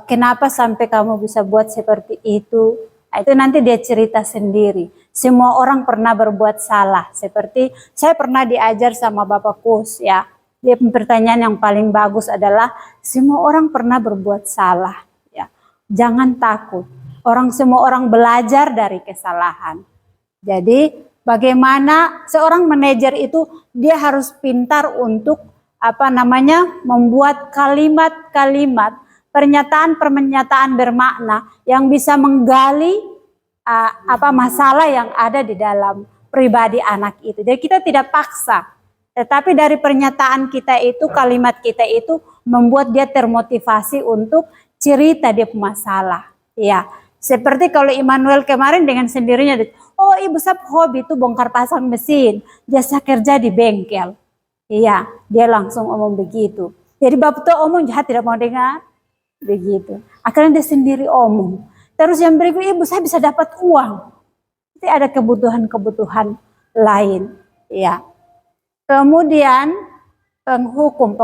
kenapa sampai kamu bisa buat seperti itu. Nah, itu nanti dia cerita sendiri. Semua orang pernah berbuat salah. Seperti saya pernah diajar sama Bapak Kus ya. Dia pertanyaan yang paling bagus adalah semua orang pernah berbuat salah ya. Jangan takut. Semua orang belajar dari kesalahan. Jadi bagaimana seorang manajer itu dia harus pintar untuk membuat kalimat-kalimat, pernyataan-pernyataan bermakna yang bisa menggali masalah yang ada di dalam pribadi anak itu. Jadi kita tidak paksa, tetapi dari pernyataan kita itu, kalimat kita itu membuat dia termotivasi untuk cerita dia masalah. Ya, seperti kalau Immanuel kemarin dengan sendirinya, oh ibu Sap hobi itu bongkar pasang mesin, jasa kerja di bengkel. Iya, dia langsung omong begitu. Jadi bapak tuh omong jahat tidak mau dengar, begitu. Akhirnya dia sendiri omong. Terus yang berikut, ibu saya bisa dapat uang. Jadi ada kebutuhan-kebutuhan lain. Ya. Kemudian penghukum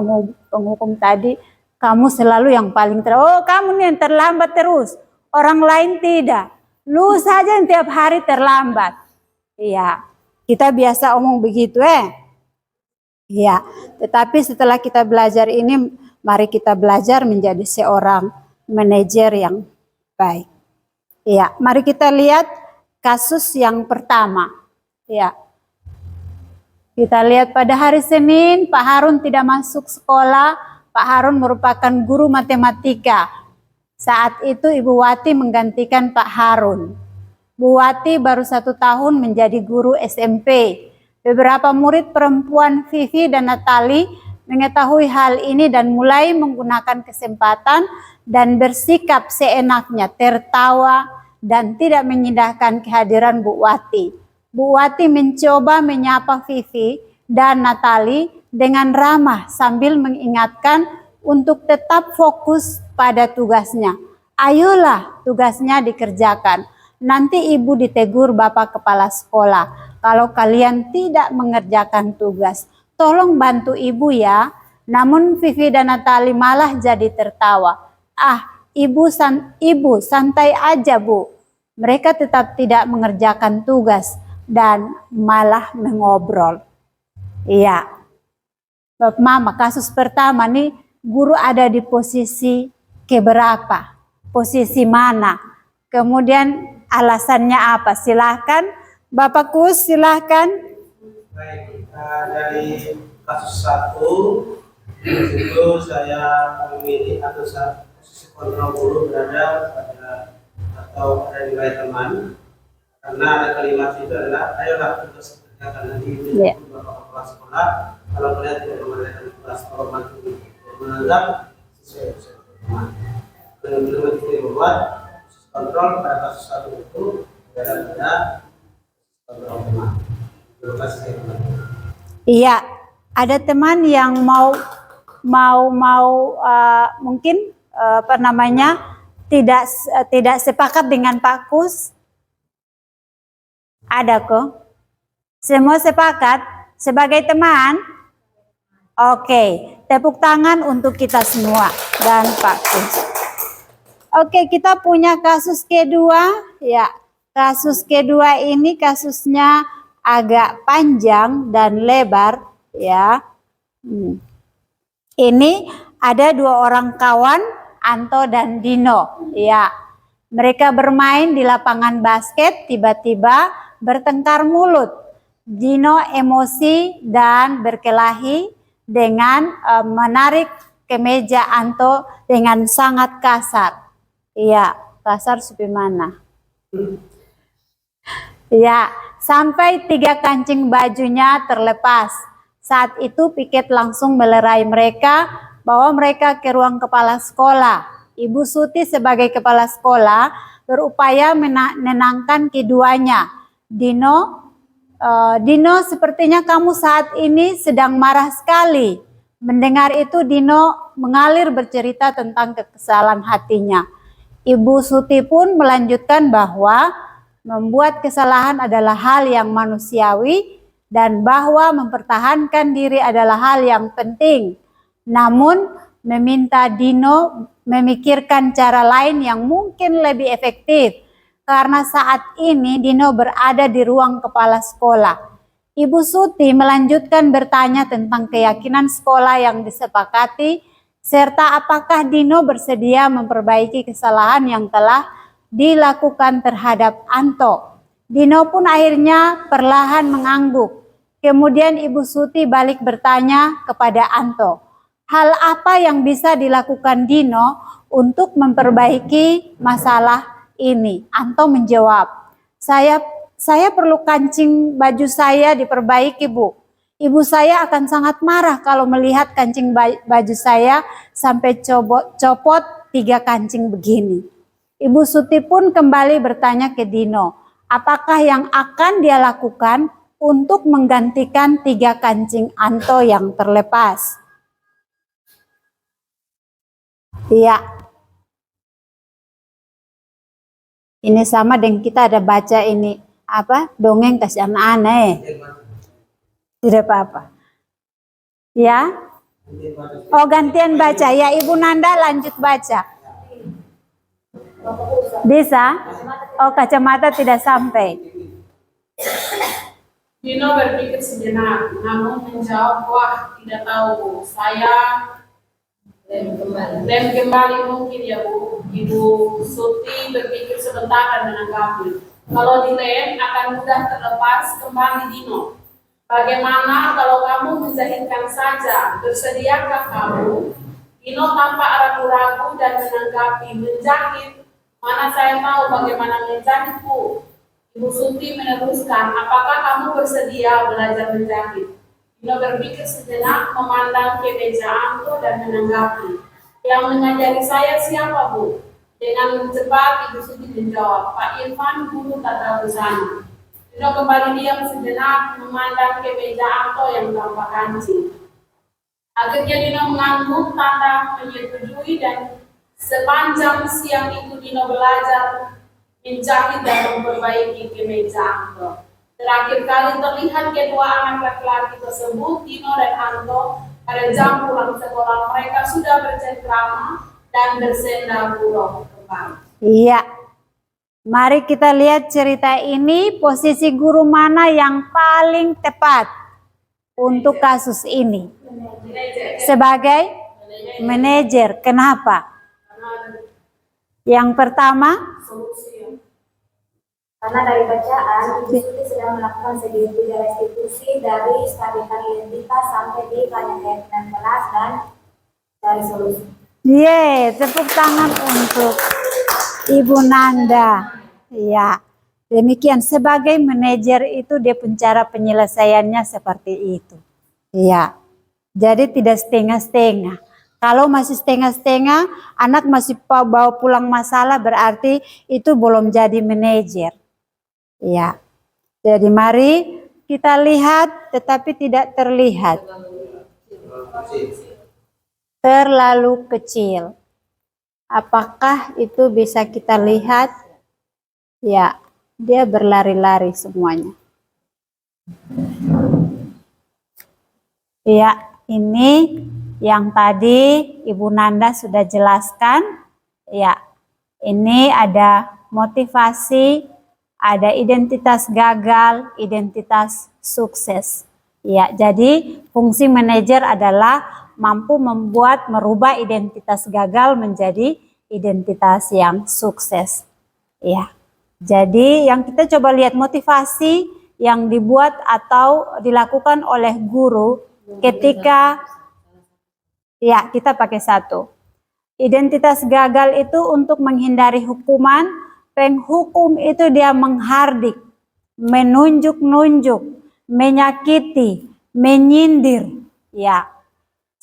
tadi, kamu selalu yang paling kamu nih yang terlambat terus. Orang lain tidak. Lu saja yang tiap hari terlambat. Iya. Kita biasa omong begitu Iya. Tetapi setelah kita belajar ini, mari kita belajar menjadi seorang manajer yang baik. Ya, mari kita lihat kasus yang pertama. Ya. Kita lihat pada hari Senin, Pak Harun tidak masuk sekolah. Pak Harun merupakan guru matematika. Saat itu Ibu Wati menggantikan Pak Harun. Bu Wati baru 1 tahun menjadi guru SMP. Beberapa murid perempuan Vivi dan Natali mengetahui hal ini dan mulai menggunakan kesempatan dan bersikap seenaknya, tertawa dan tidak menyindahkan kehadiran Bu Wati. Bu Wati mencoba menyapa Vivi dan Natali dengan ramah sambil mengingatkan untuk tetap fokus pada tugasnya. Ayolah tugasnya dikerjakan. Nanti ibu ditegur Bapak Kepala Sekolah kalau kalian tidak mengerjakan tugas. Tolong bantu ibu ya. Namun Vivi dan Natali malah jadi tertawa. Ibu santai aja bu. Mereka tetap tidak mengerjakan tugas dan malah mengobrol. Iya. Bapak Mama, kasus pertama nih guru ada di posisi keberapa? Posisi mana? Kemudian alasannya apa? Silahkan Bapak Kus, silahkan. Baik, dari kasus 1 itu saya memilih atau posisi kontrol guru berada pada atau ada di wilayah teman, karena ada kalimat itu adalah ayolah tugas kerjakan nanti Bapak Kepala Sekolah kalau melihat tidak mengerjakan tugas kalau menganggap sesuai teman. Benar-benar kita membuat kontrol pada kasus 1 itu berada pada kontrol teman. Terima kasih teman. Iya, ada teman yang mau mungkin tidak sepakat dengan Pak Kus. Ada kok. Semua sepakat sebagai teman. Oke, tepuk tangan untuk kita semua dan Pak Kus. Oke, kita punya kasus kedua. Ya, kasus kedua ini kasusnya agak panjang dan lebar ya. Ini ada 2 orang kawan, Anto dan Dino ya. Mereka bermain di lapangan basket, tiba-tiba bertengkar mulut. Dino emosi dan berkelahi dengan menarik kemeja Anto dengan sangat kasar. Iya, kasar seperti mana? Ya, sampai 3 kancing bajunya terlepas. Saat itu piket langsung melerai mereka, bawa mereka ke ruang kepala sekolah. Ibu Suti sebagai kepala sekolah berupaya menenangkan keduanya. Dino, sepertinya kamu saat ini sedang marah sekali. Mendengar itu Dino mengalir bercerita tentang kekesalan hatinya. Ibu Suti pun melanjutkan bahwa membuat kesalahan adalah hal yang manusiawi dan bahwa mempertahankan diri adalah hal yang penting. namun meminta Dino memikirkan cara lain yang mungkin lebih efektif karena saat ini Dino berada di ruang kepala sekolah. Ibu Suti melanjutkan bertanya tentang keyakinan sekolah yang disepakati serta apakah Dino bersedia memperbaiki kesalahan yang telah dilakukan terhadap Anto. Dino pun akhirnya perlahan mengangguk. Kemudian Ibu Suti balik bertanya kepada Anto, hal apa yang bisa dilakukan Dino untuk memperbaiki masalah ini? Anto menjawab, saya perlu kancing baju saya diperbaiki, Bu. Ibu saya akan sangat marah kalau melihat kancing baju saya sampai copot 3 kancing begini. Ibu Suti pun kembali bertanya ke Dino, apakah yang akan dia lakukan untuk menggantikan 3 kancing Anto yang terlepas? Iya. Ini sama dengan kita ada baca ini dongeng kasih anak-anak. Tidak apa-apa. Ya. Oh, gantian baca. Ya, Ibu Nanda lanjut baca. Bisa? Oh, kacamata tidak sampai. Dino berpikir sejenak, namun menjawab, wah tidak tahu, saya lem kembali mungkin ya Bu. Ibu Suti berpikir sebentar dan menanggapi. Kalau dilem akan mudah terlepas kembali Dino. Bagaimana kalau kamu menjahitkan saja? Bersediakah kamu? Dino tampak ragu-ragu dan menanggapi, menjahit. Mana saya tahu bagaimana menjahit, Bu? Ibu Suti meneruskan, apakah kamu bersedia belajar menjahit? Dino berpikir sejenak, memandang ke meja Anto dan menanggapi. Yang mengajari saya siapa, Bu? Dengan cepat Ibu Suti menjawab, Pak Irfan, guru tata busana. Dino kembali diam sejenak, memandang ke meja Anto yang tanpa kancing. Akhirnya Dino mengangguk tanda menyetujui dan sepanjang siang itu Dino belajar menjahit dan memperbaiki kemeja Anto. Terakhir kali terlihat kedua anak laki-laki tersebut, Dino dan Anto, pada jam pulang sekolah mereka sudah bercengkrama dan bersenda gurau kembali. Iya. Mari kita lihat cerita ini, posisi guru mana yang paling tepat untuk kasus ini? Sebagai manajer. Kenapa? Yang pertama, karena dari bacaan, Ibu Suti sedang melakukan segitiga restitusi dari stabilan identitas sampai di keyakinan kelas dan dari solusi. tepuk tangan untuk Ibu Nanda. Ya, demikian sebagai manajer itu dia cara penyelesaiannya seperti itu. Ya, jadi tidak setengah-setengah. Kalau masih setengah-setengah, anak masih bawa pulang masalah berarti itu belum jadi manajer. Ya, jadi mari kita lihat tetapi tidak terlihat. Terlalu kecil. Apakah itu bisa kita lihat? Ya, dia berlari-lari semuanya. Ya, ini yang tadi Ibu Nanda sudah jelaskan. Ya, ini ada motivasi, ada identitas gagal, identitas sukses. Ya, jadi fungsi manajer adalah mampu merubah identitas gagal menjadi identitas yang sukses. Ya. Jadi yang kita coba lihat motivasi yang dibuat atau dilakukan oleh guru ketika ya kita pakai 1. Identitas gagal itu untuk menghindari hukuman, penghukum itu dia menghardik, menunjuk-nunjuk, menyakiti, menyindir, ya.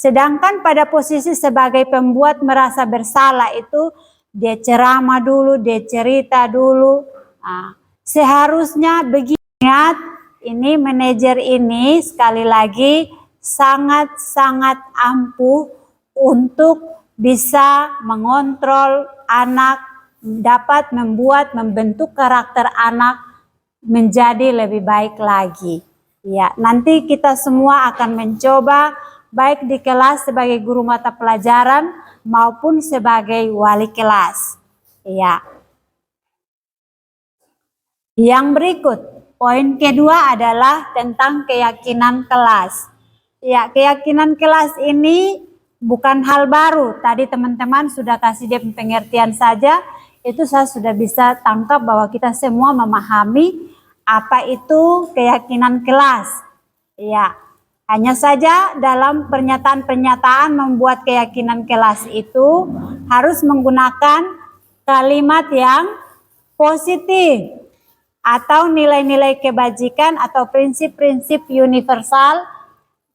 Sedangkan pada posisi sebagai pembuat merasa bersalah itu dia ceramah dulu, dia cerita dulu. Nah, seharusnya begini. Ingat, ini manajer ini sekali lagi sangat-sangat ampuh untuk bisa mengontrol anak, dapat membentuk karakter anak menjadi lebih baik lagi. Ya, nanti kita semua akan mencoba baik di kelas sebagai guru mata pelajaran maupun sebagai wali kelas. Ya. Yang berikut, poin kedua adalah tentang keyakinan kelas. Ya, keyakinan kelas ini bukan hal baru. Tadi teman-teman sudah kasih dia pengertian saja, itu saya sudah bisa tangkap bahwa kita semua memahami apa itu keyakinan kelas. Ya, hanya saja dalam pernyataan-pernyataan membuat keyakinan kelas itu harus menggunakan kalimat yang positif atau nilai-nilai kebajikan atau prinsip-prinsip universal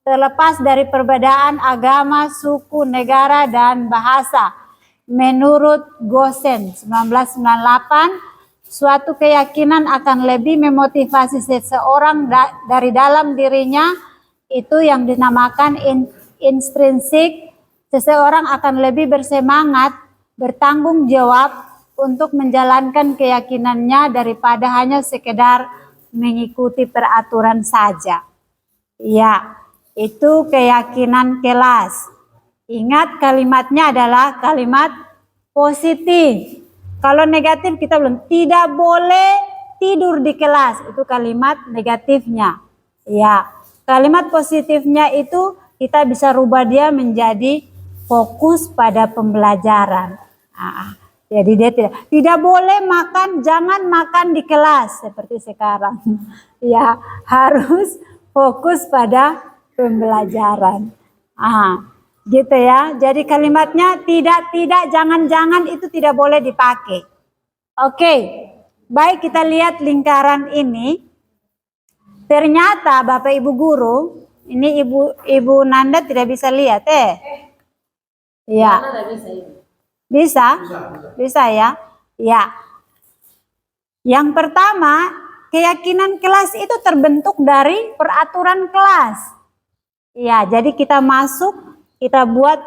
terlepas dari perbedaan agama, suku, negara, dan bahasa. Menurut Gosen 1998, suatu keyakinan akan lebih memotivasi seseorang dari dalam dirinya, itu yang dinamakan intrinsik. Seseorang akan lebih bersemangat, bertanggung jawab untuk menjalankan keyakinannya daripada hanya sekedar mengikuti peraturan saja. Ya, itu keyakinan kelas. Ingat kalimatnya adalah kalimat positif. Kalau negatif kita belum, tidak boleh tidur di kelas, itu kalimat negatifnya. Ya, kalimat positifnya itu kita bisa rubah dia menjadi fokus pada pembelajaran. Jadi dia tidak boleh makan, jangan makan di kelas seperti sekarang. Ya, harus fokus pada pembelajaran. Gitu ya. Jadi kalimatnya tidak, jangan itu tidak boleh dipakai. Oke. Baik, kita lihat lingkaran ini. Ternyata Bapak Ibu guru, ini Ibu Nanda tidak bisa lihat Ya. Bisa ya. Ya. Yang pertama, keyakinan kelas itu terbentuk dari peraturan kelas. Ya, jadi kita masuk, kita buat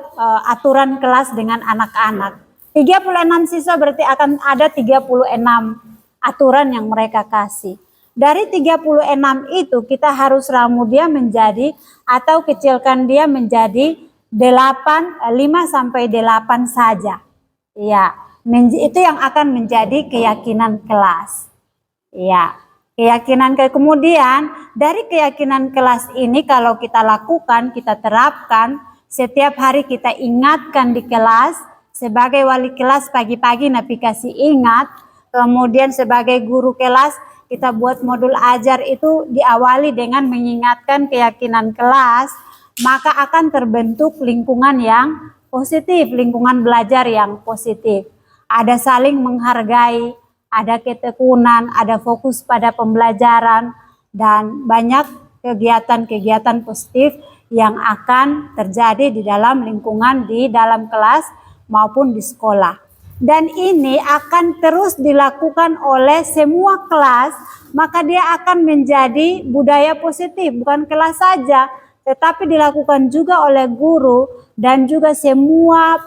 aturan kelas dengan anak-anak. 36 siswa berarti akan ada 36 aturan yang mereka kasih. Dari 36 itu kita harus ramu dia menjadi atau kecilkan dia menjadi 5 sampai 8 saja. Ya, itu yang akan menjadi keyakinan kelas. Ya, keyakinan kemudian dari keyakinan kelas ini kalau kita lakukan, kita terapkan, setiap hari kita ingatkan di kelas, sebagai wali kelas pagi-pagi napi kasih ingat, kemudian sebagai guru kelas kita buat modul ajar itu diawali dengan mengingatkan keyakinan kelas, maka akan terbentuk lingkungan yang positif, lingkungan belajar yang positif. Ada saling menghargai, ada ketekunan, ada fokus pada pembelajaran, dan banyak kegiatan-kegiatan positif yang akan terjadi di dalam lingkungan, di dalam kelas maupun di sekolah. Dan ini akan terus dilakukan oleh semua kelas, maka dia akan menjadi budaya positif, bukan kelas saja, tetapi dilakukan juga oleh guru dan juga semua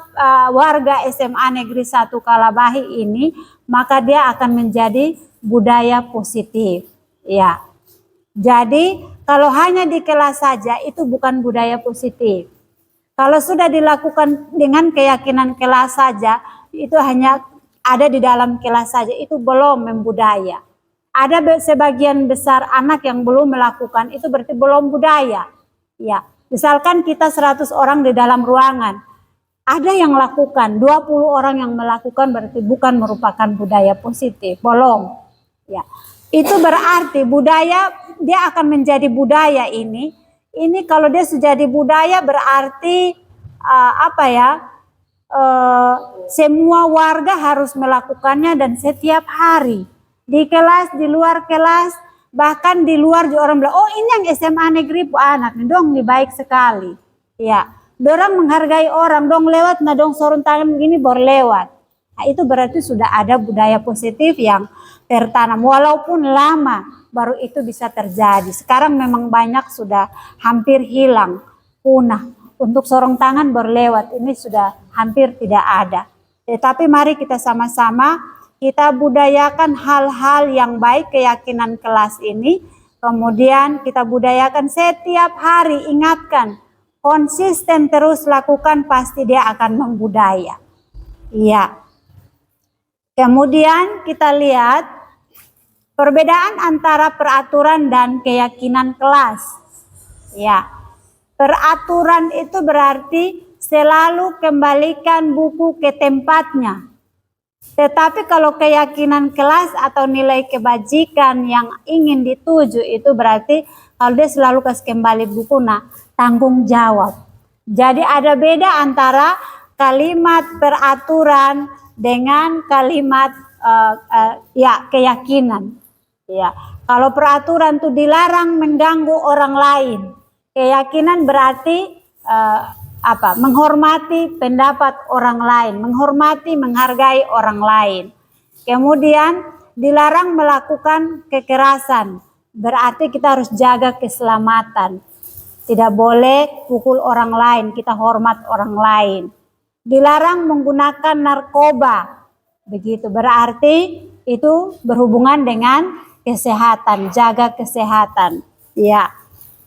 warga SMA Negeri 1 Kalabahi ini, maka dia akan menjadi budaya positif. Ya. Jadi kalau hanya di kelas saja itu bukan budaya positif. Kalau sudah dilakukan dengan keyakinan kelas saja, itu hanya ada di dalam kelas saja, itu belum membudaya. Ada sebagian besar anak yang belum melakukan, itu berarti belum budaya. Ya, misalkan kita 100 orang di dalam ruangan, ada yang melakukan, 20 orang yang melakukan berarti bukan merupakan budaya positif, belum. Ya, itu berarti budaya dia akan menjadi budaya ini. Ini kalau dia sudah jadi budaya berarti semua warga harus melakukannya dan setiap hari. Di kelas, di luar kelas, bahkan di luar juga orang bilang, oh ini yang SMA negeri bu anak, dong ini baik sekali. Ya, dorang menghargai orang, dong lewat, nah dong sorong tangan begini baru lewat. Nah, itu berarti sudah ada budaya positif yang tertanam, walaupun lama baru itu bisa terjadi. Sekarang memang banyak sudah hampir hilang, punah. Untuk sorong tangan berlewat ini sudah hampir tidak ada. Tetapi mari kita sama-sama kita budayakan hal-hal yang baik keyakinan kelas ini. Kemudian kita budayakan setiap hari, ingatkan konsisten terus lakukan, pasti dia akan membudaya. Iya. Kemudian kita lihat perbedaan antara peraturan dan keyakinan kelas. Ya. Peraturan itu berarti selalu kembalikan buku ke tempatnya. Tetapi kalau keyakinan kelas atau nilai kebajikan yang ingin dituju itu berarti kalau dia selalu kasih kembali buku, nah tanggung jawab. Jadi ada beda antara kalimat peraturan dengan kalimat keyakinan. Ya, kalau peraturan itu dilarang mengganggu orang lain, keyakinan berarti menghormati pendapat orang lain, menghormati, menghargai orang lain. Kemudian dilarang melakukan kekerasan, berarti kita harus jaga keselamatan. Tidak boleh pukul orang lain, kita hormat orang lain. Dilarang menggunakan narkoba, begitu berarti itu berhubungan dengan kesehatan, jaga kesehatan. Ya.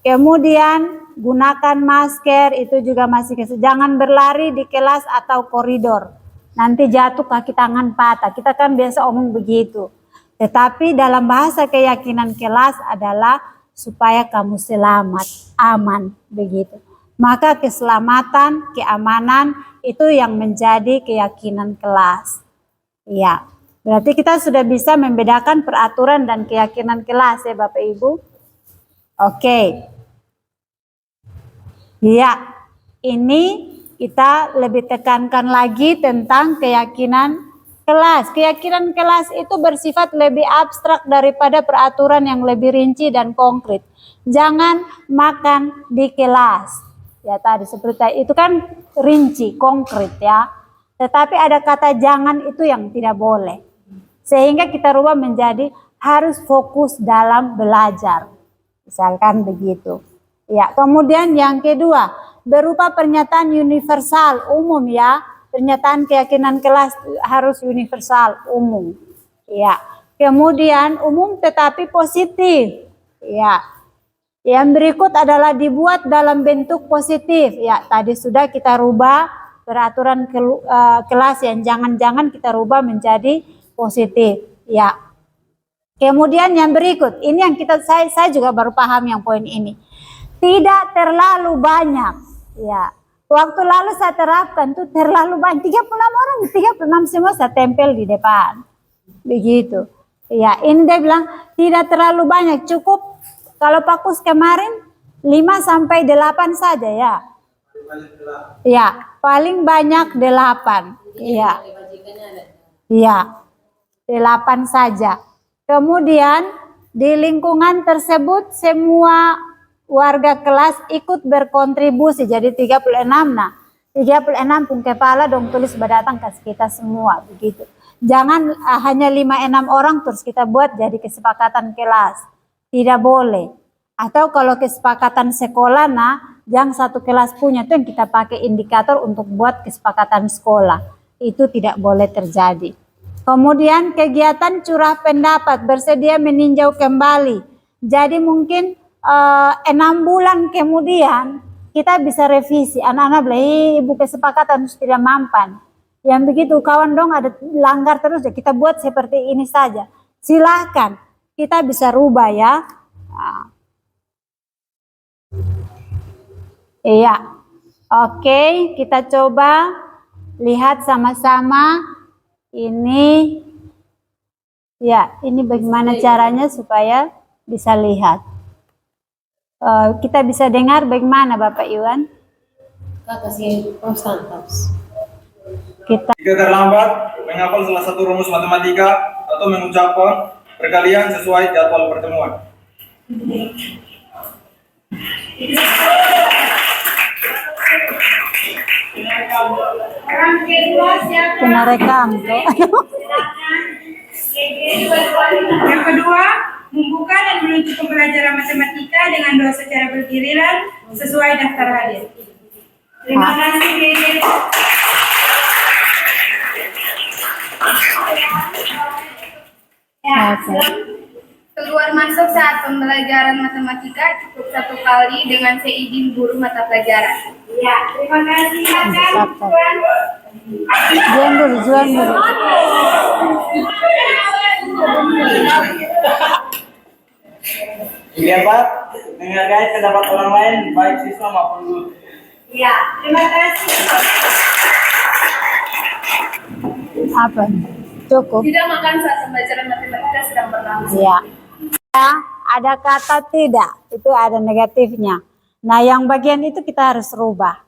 Kemudian gunakan masker, itu juga masih jangan berlari di kelas atau koridor. Nanti jatuh kaki tangan patah. Kita kan biasa omong begitu. Tetapi dalam bahasa keyakinan kelas adalah supaya kamu selamat, aman, begitu. Maka keselamatan, keamanan itu yang menjadi keyakinan kelas. Ya, berarti kita sudah bisa membedakan peraturan dan keyakinan kelas ya Bapak Ibu. Oke. Ya, ini kita lebih tekankan lagi tentang keyakinan kelas. Keyakinan kelas itu bersifat lebih abstrak daripada peraturan yang lebih rinci dan konkret. Jangan makan di kelas. Ya tadi seperti itu kan rinci, konkret ya. Tetapi ada kata jangan itu yang tidak boleh. Sehingga kita rubah menjadi harus fokus dalam belajar. Misalkan begitu. Ya, kemudian yang kedua, berupa pernyataan universal umum ya. Pernyataan keyakinan kelas harus universal umum. Ya. Kemudian umum tetapi positif. Ya. Yang berikut adalah dibuat dalam bentuk positif. Ya, tadi sudah kita rubah peraturan kelas yang jangan-jangan kita rubah menjadi positif. Ya. Kemudian yang berikut, ini yang saya juga baru paham yang poin ini. Tidak terlalu banyak. Ya. Waktu lalu saya terapkan tuh terlalu banyak. 36 orang, 36 semua saya tempel di depan. Begitu. Ya, ini dia bilang tidak terlalu banyak, cukup kalau Pakus kemarin 5 sampai 8 saja ya. Ya, paling banyak 8. Iya. Iya. 8 saja. Kemudian di lingkungan tersebut semua warga kelas ikut berkontribusi jadi 36. Nah, 36 pun kepala dong tulis berdatang ke kita semua begitu. Jangan hanya 5-6 orang terus kita buat jadi kesepakatan kelas. Tidak boleh. Atau kalau kesepakatan sekolah nah, yang satu kelas punya itu yang kita pakai indikator untuk buat kesepakatan sekolah. Itu tidak boleh terjadi. Kemudian kegiatan curah pendapat bersedia meninjau kembali. Jadi mungkin 6 bulan kemudian kita bisa revisi. Anak-anak bilang, ibu kesepakatan tidak mampan. Yang begitu kawan dong ada langgar terus ya kita buat seperti ini saja. Silakan kita bisa rubah ya. Nah. Iya. Oke, kita coba lihat sama-sama. Ini ya, ini bagaimana caranya supaya bisa lihat. Kita bisa dengar bagaimana Bapak Iwan? Jika terlambat menghafal salah satu rumus matematika atau mengucapkan perkalian sesuai jadwal pertemuan. Kena rekam tuh. Yang kedua, membuka dan menutup pembelajaran matematika dengan doa secara bergiliran sesuai daftar hadir. Terima kasih, Gege. Keluar masuk saat pembelajaran matematika cukup 1 kali dengan seizin guru mata pelajaran. Ya, terima kasih kakak. Tuan. Juan dulu. Iya Pak, menghargai pendapat orang lain baik siswa maupun guru. Ya, terima kasih. Apa? Cukup. Tidak makan saat pembelajaran matematika sedang berlangsung. Ya. Ada kata tidak, itu ada negatifnya. Nah, yang bagian itu kita harus rubah.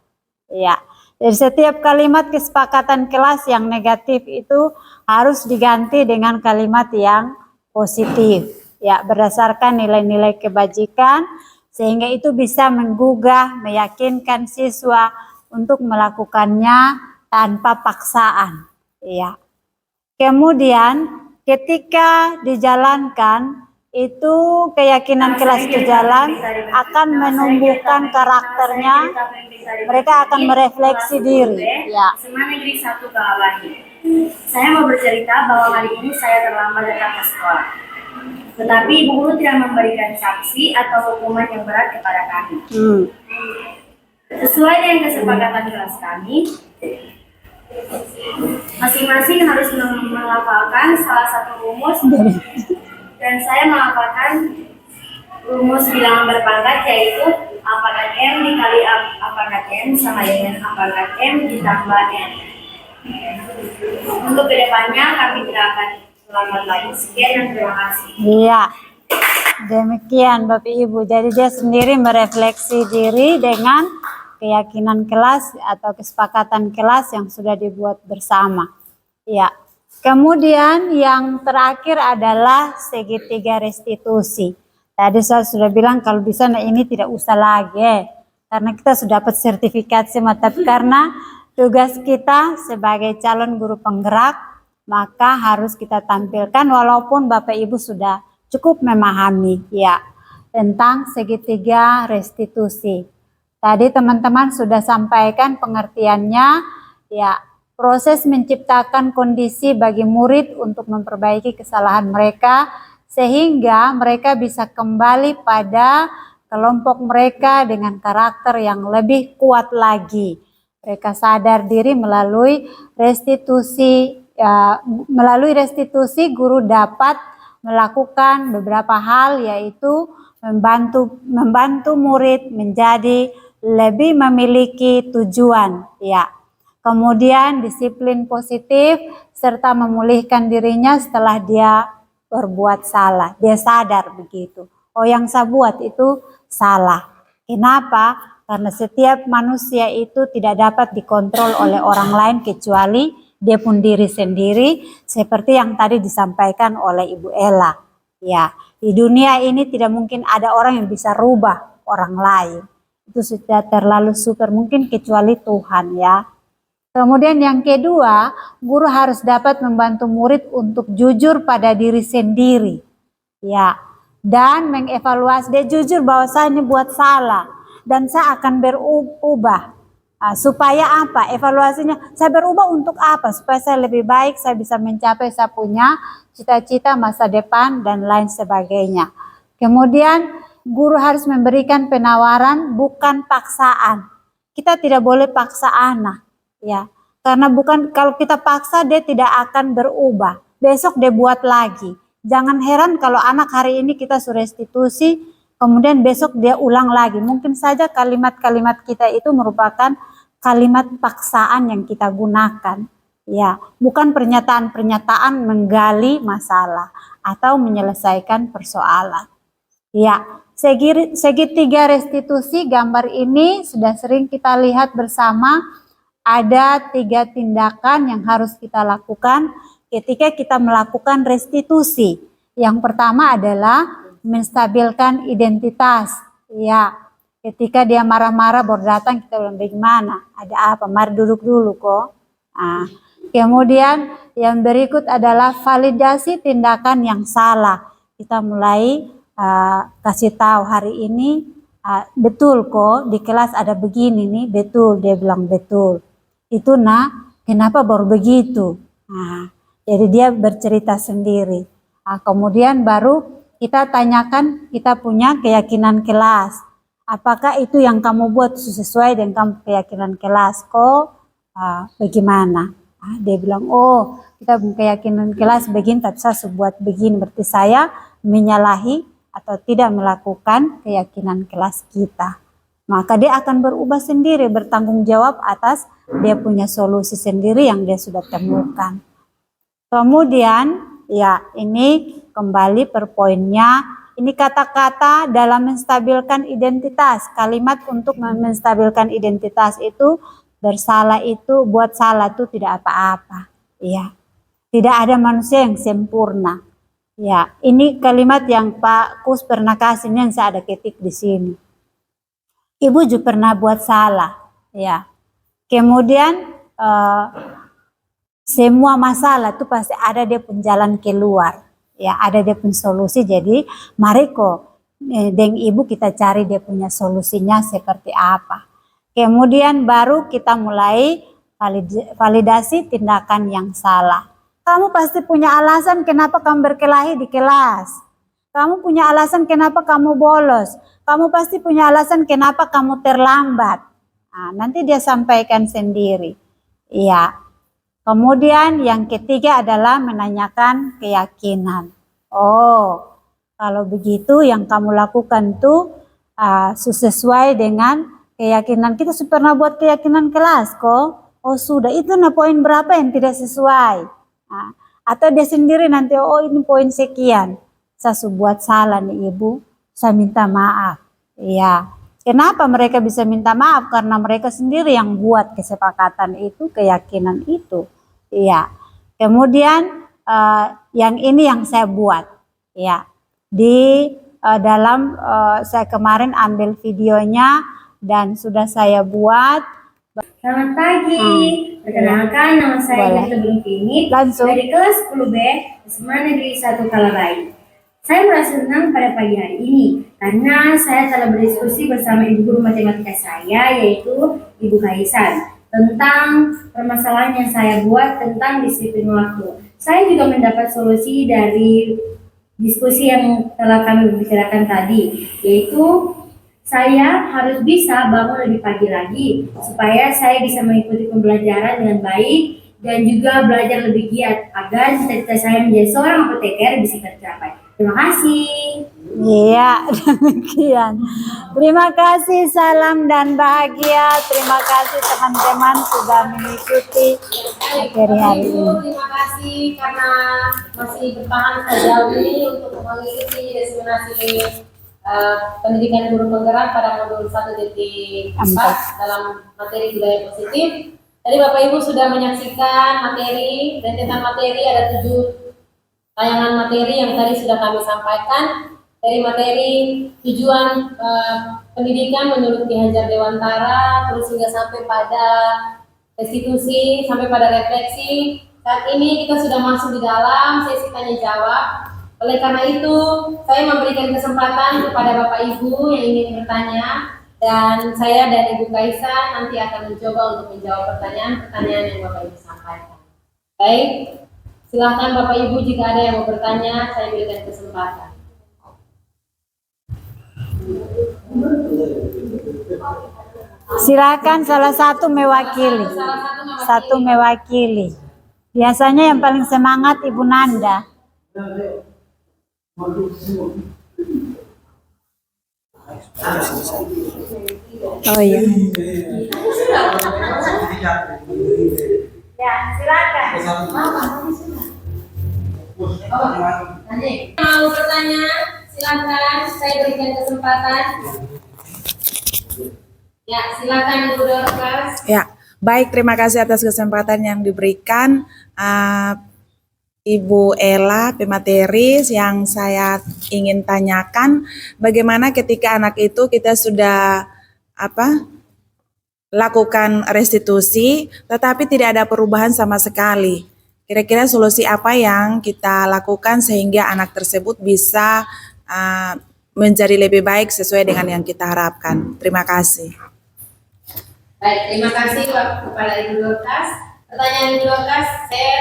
Ya. Jadi setiap kalimat kesepakatan kelas yang negatif itu harus diganti dengan kalimat yang positif. Ya, berdasarkan nilai-nilai kebajikan sehingga itu bisa menggugah, meyakinkan siswa untuk melakukannya tanpa paksaan. Ya. Kemudian ketika dijalankan itu keyakinan kelas itu jalan akan menumbuhkan karakternya, mereka akan merefleksi diri. Ya. SMA Negeri 1 Kahabahi. Saya mau bercerita bahwa hari ini saya terlambat datang ke sekolah. Tetapi ibu guru tidak memberikan sanksi atau hukuman yang berat kepada kami. Sesuai dengan kesepakatan kelas kami, masing-masing harus menghafalkan salah satu rumus dan saya menghafalkan rumus bilangan berpangkat yaitu A pangkat M dikali A pangkat M sama dengan A pangkat M ditambah M. Untuk kedepannya kami tidak akan lambat lagi. Sekian dan terima kasih. Iya. Demikian Bapak Ibu. Jadi dia sendiri merefleksi diri dengan keyakinan kelas atau kesepakatan kelas yang sudah dibuat bersama. Ya. Kemudian yang terakhir adalah segitiga restitusi. Tadi saya sudah bilang kalau bisa ini tidak usah lagi karena kita sudah dapat sertifikat semua. Tapi karena tugas kita sebagai calon guru penggerak maka harus kita tampilkan walaupun Bapak Ibu sudah cukup memahami ya tentang segitiga restitusi. Tadi teman-teman sudah sampaikan pengertiannya ya, proses menciptakan kondisi bagi murid untuk memperbaiki kesalahan mereka sehingga mereka bisa kembali pada kelompok mereka dengan karakter yang lebih kuat lagi. Mereka sadar diri melalui restitusi. Ya, melalui restitusi guru dapat melakukan beberapa hal yaitu membantu murid menjadi lebih memiliki tujuan ya. Kemudian disiplin positif serta memulihkan dirinya setelah dia berbuat salah. Dia sadar begitu. Oh yang saya buat itu salah. Kenapa? Karena setiap manusia itu tidak dapat dikontrol oleh orang lain kecuali dia pun diri sendiri seperti yang tadi disampaikan oleh Ibu Ella. Ya, di dunia ini tidak mungkin ada orang yang bisa rubah orang lain. Itu sudah terlalu super mungkin kecuali Tuhan ya. Kemudian yang kedua, guru harus dapat membantu murid untuk jujur pada diri sendiri. Ya, dan mengevaluasi dia jujur bahwa saya ini buat salah dan saya akan berubah. Supaya apa? Evaluasinya saya berubah untuk apa? Supaya saya lebih baik, saya bisa mencapai saya punya cita-cita masa depan dan lain sebagainya. Kemudian guru harus memberikan penawaran bukan paksaan. Kita tidak boleh paksa anak ya. Karena bukan kalau kita paksa dia tidak akan berubah. Besok dia buat lagi. Jangan heran kalau anak hari ini kita suruh restitusi, kemudian besok dia ulang lagi. Mungkin saja kalimat-kalimat kita itu merupakan kalimat paksaan yang kita gunakan. Ya, bukan pernyataan-pernyataan menggali masalah atau menyelesaikan persoalan. Ya, segitiga restitusi gambar ini sudah sering kita lihat bersama. Ada 3 tindakan yang harus kita lakukan ketika kita melakukan restitusi. Yang pertama adalah menstabilkan identitas. Ya, ketika dia marah-marah baru datang kita bilang bagaimana? Ada apa? Mari duduk dulu kok. Kemudian yang berikut adalah validasi tindakan yang salah. Kita mulai kasih tahu hari ini betul kok di kelas ada begini nih, betul dia bilang betul. Itu kenapa baru begitu? Jadi dia bercerita sendiri. Kemudian baru kita tanyakan kita punya keyakinan kelas. Apakah itu yang kamu buat sesuai dengan keyakinan kelas? Kok bagaimana? Dia bilang, oh kita punya keyakinan kelas begini, tapi saya buat begini. Berarti saya menyalahi atau tidak melakukan keyakinan kelas kita. Maka dia akan berubah sendiri, bertanggung jawab atas dia punya solusi sendiri yang dia sudah temukan. Kemudian, ya ini kembali per poinnya, ini kata-kata dalam menstabilkan identitas. Kalimat untuk menstabilkan identitas itu, bersalah itu, buat salah itu tidak apa-apa. Ya, tidak ada manusia yang sempurna. Ya, ini kalimat yang Pak Kus pernah kasih, yang saya ada ketik di sini. Ibu juga pernah buat salah. Ya, kemudian semua masalah itu pasti ada dia pun jalan keluar. Ya, ada dia pun solusi. Jadi mari kok dengan ibu kita cari dia punya solusinya seperti apa. Kemudian baru kita mulai validasi tindakan yang salah. Kamu pasti punya alasan kenapa kamu berkelahi di kelas. Kamu punya alasan kenapa kamu bolos. Kamu pasti punya alasan kenapa kamu terlambat. Nah, nanti dia sampaikan sendiri. Iya. Kemudian yang ketiga adalah menanyakan keyakinan. Oh, kalau begitu yang kamu lakukan tuh sesuai dengan keyakinan. Kita pernah buat keyakinan kelas kok. Oh sudah, itu poin berapa yang tidak sesuai. Atau dia sendiri nanti, oh ini poin sekian. Saya buat salah nih ibu, saya minta maaf. Iya. Kenapa mereka bisa minta maaf? Karena mereka sendiri yang buat kesepakatan itu, keyakinan itu. Iya. Kemudian yang ini yang saya buat. Ya. Di dalam saya kemarin ambil videonya dan sudah saya buat. Selamat pagi. Perkenalkan, nama saya Gita Blumpini dari kelas 10B SMA Negeri 1 Kalabai. Saya merasa senang pada pagi hari ini karena saya telah berdiskusi bersama ibu guru matematika saya, yaitu Ibu Kaisan, tentang permasalahan yang saya buat tentang disiplin waktu. Saya juga mendapat solusi dari diskusi yang telah kami bicarakan tadi, yaitu saya harus bisa bangun lebih pagi lagi supaya saya bisa mengikuti pembelajaran dengan baik dan juga belajar lebih giat agar cita-cita saya menjadi seorang apoteker bisa tercapai. Terima kasih. Iya, demikian. Terima kasih, salam dan bahagia. Terima kasih teman-teman sudah mengikuti materi hari ini. Terima kasih karena masih bertahan sejauh ini untuk mengikuti destinasi pendidikan guru penggerak pada modul 1.4 dalam materi budaya positif. Tadi Bapak Ibu sudah menyaksikan materi, rentetan materi ada 7 tayangan materi yang tadi sudah kami sampaikan. Dari materi tujuan pendidikan menurut Ki Hajar Dewantara, terus hingga sampai pada restitusi, sampai pada refleksi. Saat ini kita sudah masuk di dalam sesi tanya jawab. Oleh karena itu, saya memberikan kesempatan kepada Bapak Ibu yang ingin bertanya, dan saya dan Ibu Kaisa nanti akan mencoba untuk menjawab pertanyaan-pertanyaan yang Bapak Ibu sampaikan. Baik, silakan Bapak Ibu jika ada yang mau bertanya, saya berikan kesempatan. Silakan salah satu mewakili. Satu mewakili. Biasanya yang paling semangat Ibu Nanda. Oh iya. Ya, silakan. Mau bertanya, silakan. Saya berikan kesempatan. Ya, silakan Ibu Dorcas. Ya, baik, terima kasih atas kesempatan yang diberikan Ibu Ella pemateris. Yang saya ingin tanyakan, bagaimana ketika anak itu kita sudah lakukan restitusi tetapi tidak ada perubahan sama sekali. Kira-kira solusi apa yang kita lakukan sehingga anak tersebut bisa menjadi lebih baik sesuai dengan yang kita harapkan. Terima kasih. Baik, terima kasih kepada Ibu Dorcas. Pertanyaan Ibu Dorcas, saya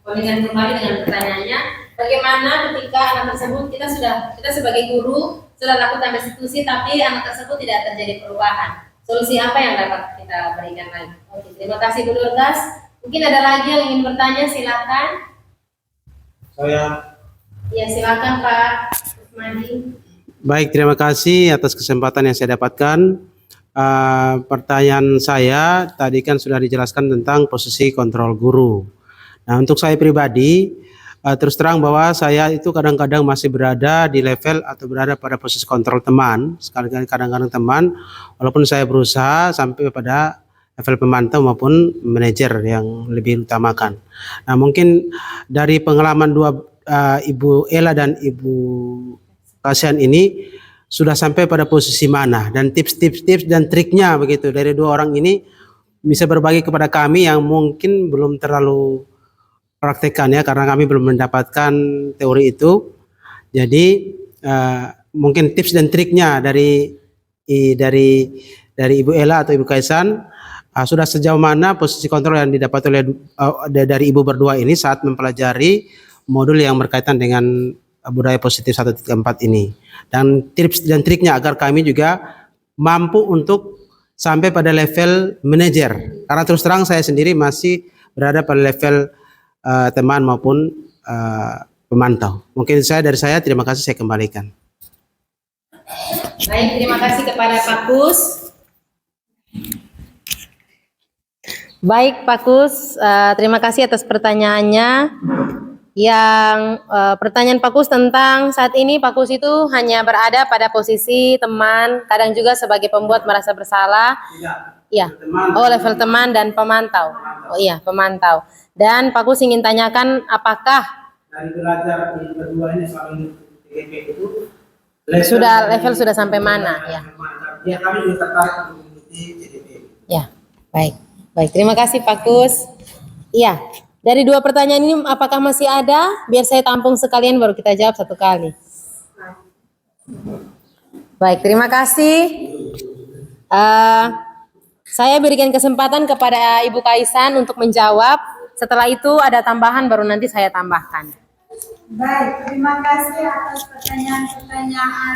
koordinasi kembali dengan pertanyaannya. Bagaimana ketika anak tersebut kita sebagai guru sudah lakukan restitusi tapi anak tersebut tidak terjadi perubahan. Solusi apa yang dapat kita berikan lagi? Oke, terima kasih Bu Dorcas. Mungkin ada lagi yang ingin bertanya, silakan. Ya, silakan Pak Usmadi. Baik, terima kasih atas kesempatan yang saya dapatkan. Pertanyaan saya tadi kan sudah dijelaskan tentang posisi kontrol guru. Nah, untuk saya pribadi, terus terang bahwa saya itu kadang-kadang masih berada di level atau berada pada posisi kontrol teman, sekali-kali kadang-kadang teman, walaupun saya berusaha sampai pada level pemantau maupun manajer yang lebih utamakan. Nah, mungkin dari pengalaman Ibu Ella dan Ibu Kasian ini sudah sampai pada posisi mana dan tips dan triknya begitu dari dua orang ini bisa berbagi kepada kami yang mungkin belum terlalu praktekkan ya, karena kami belum mendapatkan teori itu. Jadi mungkin tips dan triknya dari Ibu Ella atau Ibu Kaisan, sudah sejauh mana posisi kontrol yang didapat oleh dari ibu berdua ini saat mempelajari modul yang berkaitan dengan budaya positif 1.4 ini, dan tips dan triknya agar kami juga mampu untuk sampai pada level manajer, karena terus terang saya sendiri masih berada pada level teman maupun pemantau. Mungkin dari saya terima kasih, saya kembalikan. Baik, terima kasih kepada Pak Kus. Baik Pak Kus, terima kasih atas pertanyaannya. Yang pertanyaan Pak Kus tentang saat ini Pak Kus itu hanya berada pada posisi teman, kadang juga sebagai pembuat merasa bersalah. Iya. Oh, level teman dan pemantau. Oh iya, pemantau. Dan Pak Kus ingin tanyakan apakah dari belajar di berdua ini selama TGP itu level sudah sampai mana ya? Ya, kami juga tertarik untuk mengikuti TGP. Ya, baik. Baik, terima kasih Pak Kus. Iya. Dari dua pertanyaan ini apakah masih ada? Biar saya tampung sekalian baru kita jawab satu kali. Baik, terima kasih. Saya berikan kesempatan kepada Ibu Kaisan untuk menjawab. Setelah itu ada tambahan baru nanti saya tambahkan. Baik, terima kasih atas pertanyaan-pertanyaan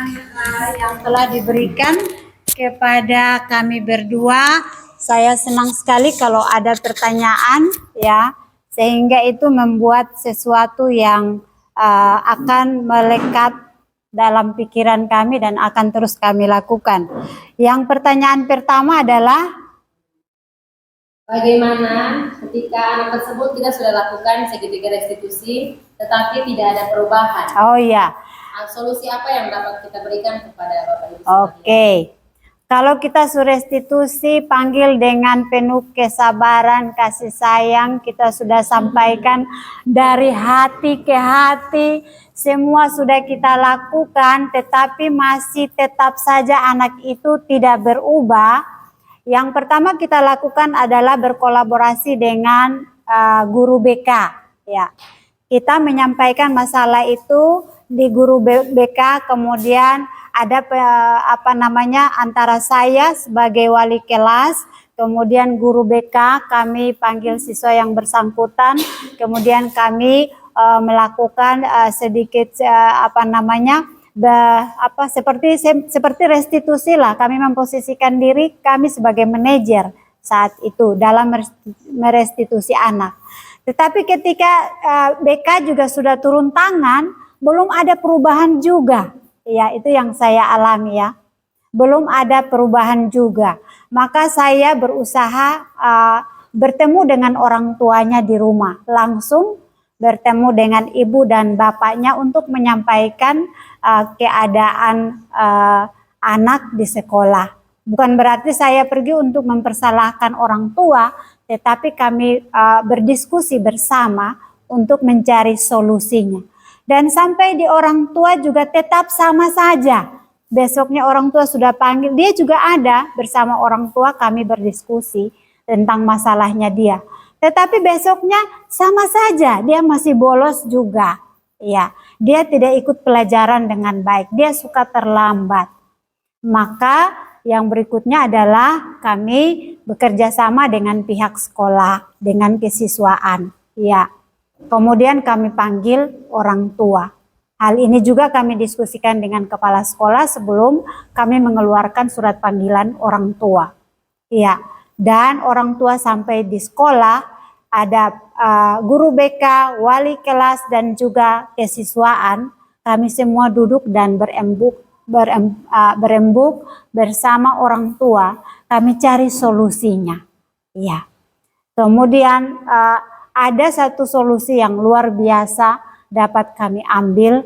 yang telah diberikan kepada kami berdua. Saya senang sekali kalau ada pertanyaan ya, sehingga itu membuat sesuatu yang akan melekat dalam pikiran kami dan akan terus kami lakukan. Yang pertanyaan pertama adalah bagaimana ketika anak tersebut kita sudah lakukan segitiga restitusi tetapi tidak ada perubahan? Oh iya. Solusi apa yang dapat kita berikan kepada Bapak Ibu? Oke. Kalau kita restitusi panggil dengan penuh kesabaran, kasih sayang, kita sudah sampaikan dari hati ke hati, semua sudah kita lakukan, tetapi masih tetap saja anak itu tidak berubah. Yang pertama kita lakukan adalah berkolaborasi dengan guru BK. Ya, kita menyampaikan masalah itu di guru BK, kemudian ada antara saya sebagai wali kelas, kemudian guru BK, kami panggil siswa yang bersangkutan, kemudian kami melakukan sedikit seperti restitusi lah. Kami memposisikan diri kami sebagai manajer saat itu dalam merestitusi anak. Tetapi ketika BK juga sudah turun tangan, belum ada perubahan juga. Ya, itu yang saya alami ya. Belum ada perubahan juga. Maka saya berusaha bertemu dengan orang tuanya di rumah. Langsung bertemu dengan ibu dan bapaknya untuk menyampaikan keadaan anak di sekolah. Bukan berarti saya pergi untuk mempersalahkan orang tua, tetapi kami berdiskusi bersama untuk mencari solusinya. Dan sampai di orang tua juga tetap sama saja. Besoknya orang tua sudah panggil, dia juga ada bersama orang tua, kami berdiskusi tentang masalahnya dia. Tetapi besoknya sama saja, dia masih bolos juga. Ya, dia tidak ikut pelajaran dengan baik, dia suka terlambat. Maka yang berikutnya adalah kami bekerja sama dengan pihak sekolah, dengan kesiswaan. Ya. Kemudian kami panggil orang tua. Hal ini juga kami diskusikan dengan kepala sekolah sebelum kami mengeluarkan surat panggilan orang tua. Iya, dan orang tua sampai di sekolah ada guru BK, wali kelas dan juga kesiswaan. Kami semua duduk dan berembuk bersama orang tua. Kami cari solusinya. Iya. Kemudian ada satu solusi yang luar biasa dapat kami ambil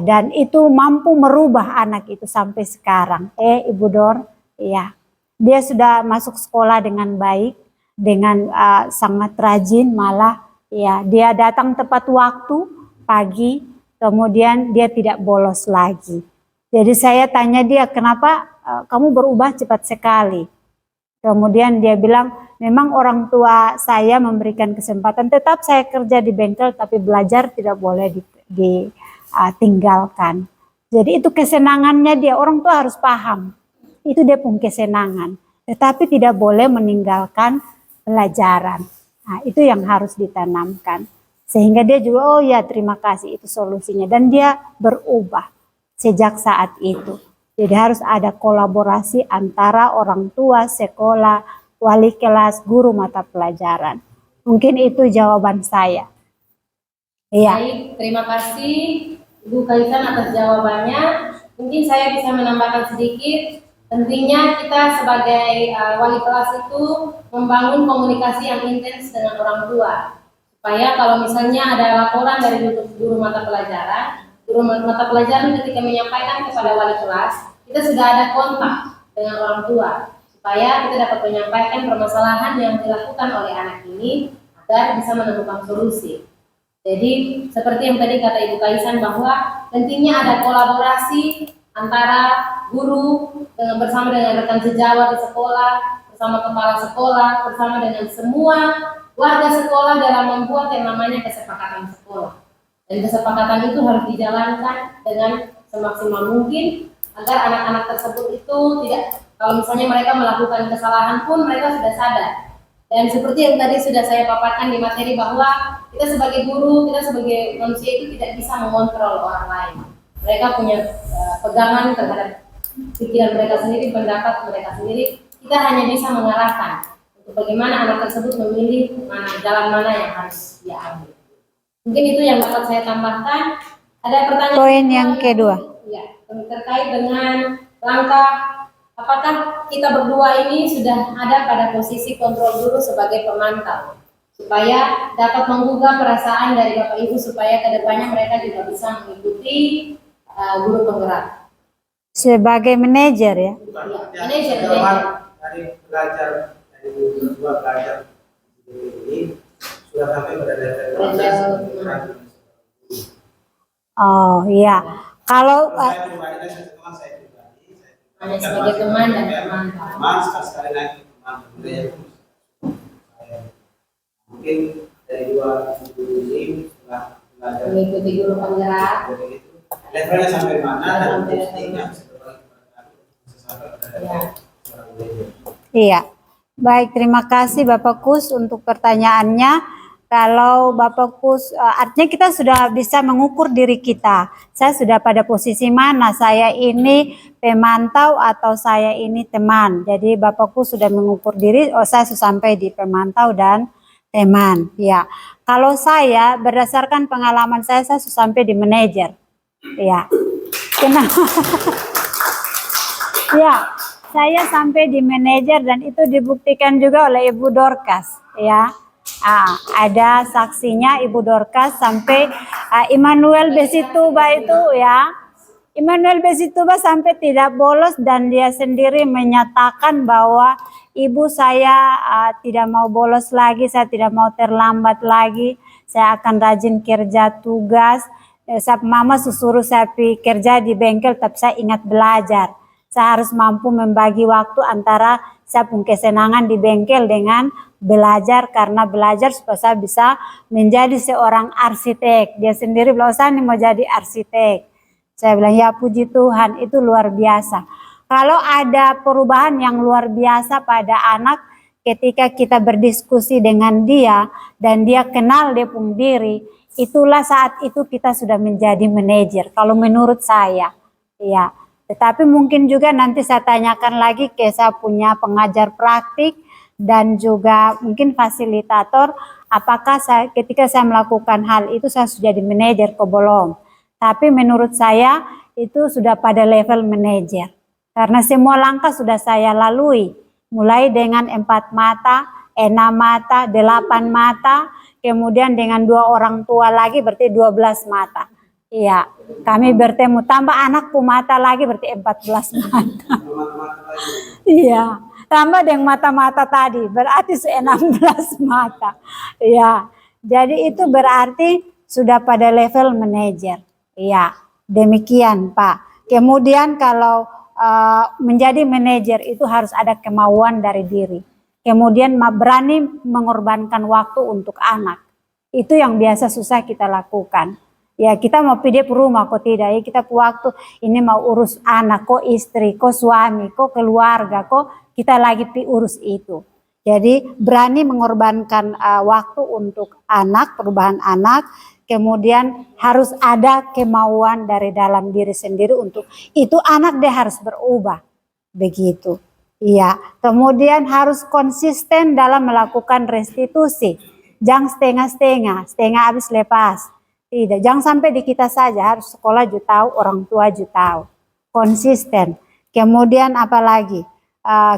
dan itu mampu merubah anak itu sampai sekarang. Ibu Dor, iya. Dia sudah masuk sekolah dengan baik, dengan sangat rajin malah ya, dia datang tepat waktu pagi, kemudian dia tidak bolos lagi. Jadi saya tanya dia, kenapa kamu berubah cepat sekali? Kemudian dia bilang, memang orang tua saya memberikan kesempatan, tetap saya kerja di bengkel tapi belajar tidak boleh ditinggalkan. Jadi itu kesenangannya dia, orang tua harus paham. Itu dia pun kesenangan, tetapi tidak boleh meninggalkan pelajaran. Nah, itu yang harus ditanamkan. Sehingga dia juga, oh ya terima kasih, itu solusinya. Dan dia berubah sejak saat itu. Jadi harus ada kolaborasi antara orang tua, sekolah, wali kelas, guru mata pelajaran. Mungkin itu jawaban saya. Iya. Baik, terima kasih Ibu Kaisan atas jawabannya. Mungkin saya bisa menambahkan sedikit. Tentunya kita sebagai wali kelas itu membangun komunikasi yang intens dengan orang tua. Supaya kalau misalnya ada laporan dari guru mata pelajaran, ketika menyampaikan kepada wali kelas, kita sudah ada kontak dengan orang tua. Supaya kita dapat menyampaikan permasalahan yang dilakukan oleh anak ini agar bisa menemukan solusi. Jadi seperti yang tadi kata Ibu Kaisan bahwa tentunya ada kolaborasi antara guru bersama dengan rekan sejawat di sekolah, bersama kepala sekolah, bersama dengan semua warga sekolah dalam membuat yang namanya kesepakatan sekolah. Dan kesepakatan itu harus dijalankan dengan semaksimal mungkin agar anak-anak tersebut itu tidak, kalau misalnya mereka melakukan kesalahan pun mereka sudah sadar. Dan seperti yang tadi sudah saya paparkan di materi bahwa kita sebagai guru, kita sebagai manusia itu tidak bisa mengontrol orang lain. Mereka punya pegangan terhadap pikiran mereka sendiri, pendapat mereka sendiri. Kita hanya bisa mengarahkan untuk bagaimana anak tersebut memilih jalan mana yang harus dia ambil. Mungkin itu yang dapat saya tambahkan. Ada pertanyaan? Poin yang kedua. Ya, terkait dengan langkah. Apakah kita berdua ini sudah ada pada posisi kontrol guru sebagai pemantau, supaya dapat menggugah perasaan dari Bapak Ibu supaya kedepannya mereka juga bisa mengikuti guru penggerak. Sebagai manajer ya? Ya, manajer. Dari belajar, dari dua belajar ini sudah sampai pada level. Oh iya, kalau hanya sebagai teman dan pemantau. Sekali lagi mungkin dari dua guru ini setelah belajar mengikuti guru penggerak, levelnya sampai mana dan testingnya iya. Baik, terima kasih Bapak Kus untuk pertanyaannya. Kalau Bapak Kus, artinya kita sudah bisa mengukur diri kita. Saya sudah pada posisi mana? Saya ini pemantau atau saya ini teman. Jadi Bapak Kus sudah mengukur diri, saya sudah sampai di pemantau dan teman. Ya, kalau saya berdasarkan pengalaman saya sudah sampai di manajer. Ya, kenapa? Ya, saya sampai di manajer dan itu dibuktikan juga oleh Ibu Dorcas. Ya. Ada saksinya Ibu Dorcas sampai Immanuel Besituba itu ya. Immanuel Besituba sampai tidak bolos dan dia sendiri menyatakan bahwa ibu saya tidak mau bolos lagi, saya tidak mau terlambat lagi, saya akan rajin kerja tugas. Mama suruh saya kerja di bengkel tapi saya ingat belajar. Saya harus mampu membagi waktu antara saya punya kesenangan di bengkel dengan belajar, karena belajar supaya saya bisa menjadi seorang arsitek. Dia sendiri bilang, saya ini mau jadi arsitek. Saya bilang, ya puji Tuhan, itu luar biasa. Kalau ada perubahan yang luar biasa pada anak ketika kita berdiskusi dengan dia dan dia kenal dia punya diri, itulah saat itu kita sudah menjadi manajer. Kalau menurut saya, ya. Tetapi mungkin juga nanti saya tanyakan lagi ke saya punya pengajar praktik dan juga mungkin fasilitator, apakah ketika saya melakukan hal itu saya sudah jadi manajer atau belum. Tapi menurut saya itu sudah pada level manajer. Karena semua langkah sudah saya lalui. Mulai dengan 4 mata, 6 mata, 8 mata, kemudian dengan 2 orang tua lagi berarti 12 mata. Iya, kami bertemu tambah anakku mata lagi berarti 14 mata. Iya, tambah dengan mata-mata tadi berarti 16 mata. Iya, jadi itu berarti sudah pada level manajer. Iya, demikian Pak. Kemudian kalau menjadi manajer itu harus ada kemauan dari diri. Kemudian berani mengorbankan waktu untuk anak. Itu yang biasa susah kita lakukan. Ya kita mau pergi rumah kok tidak, ya kita waktu ini mau urus anak, kok istri, kok suami, kok keluarga, kok kita lagi urus itu. Jadi berani mengorbankan waktu untuk anak, perubahan anak, kemudian harus ada kemauan dari dalam diri sendiri untuk itu anak dia harus berubah, begitu. Iya, kemudian harus konsisten dalam melakukan restitusi, jangan setengah-setengah, setengah habis lepas. Tidak, jangan sampai di kita saja, harus sekolah juga tahu, orang tua juga tahu. Konsisten. Kemudian apalagi?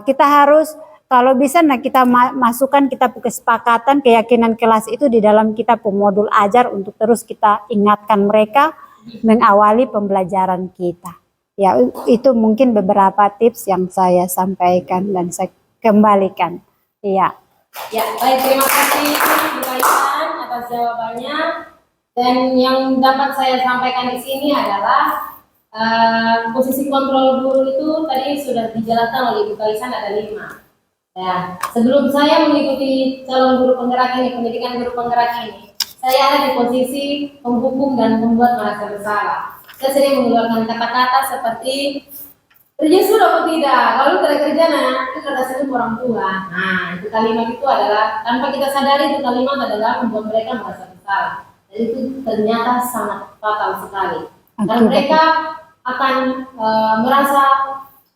Kita harus, kalau bisa kita masukkan kita kesepakatan, keyakinan kelas itu di dalam kita modul ajar untuk terus kita ingatkan mereka mengawali pembelajaran kita. Ya, itu mungkin beberapa tips yang saya sampaikan dan saya kembalikan. Iya. Ya, baik, terima kasih Bu Kaisan atas jawabannya. Dan yang dapat saya sampaikan di sini adalah posisi kontrol guru itu tadi sudah dijelaskan oleh Ibu Kaisan ada 5. Ya, sebelum saya mengikuti calon guru penggerak ini, pendidikan guru penggerak ini, saya ada di posisi penghukum dan membuat merasa bersalah. Saya sering mengeluarkan kata-kata seperti kerja sudah atau tidak, kalau tidak kerja itu kata saya orang tua. Nah, itu kalimat itu adalah tanpa kita sadari itu kalimat adalah membuat mereka merasa bersalah. Dan itu ternyata sangat fatal sekali. Dan mereka akan merasa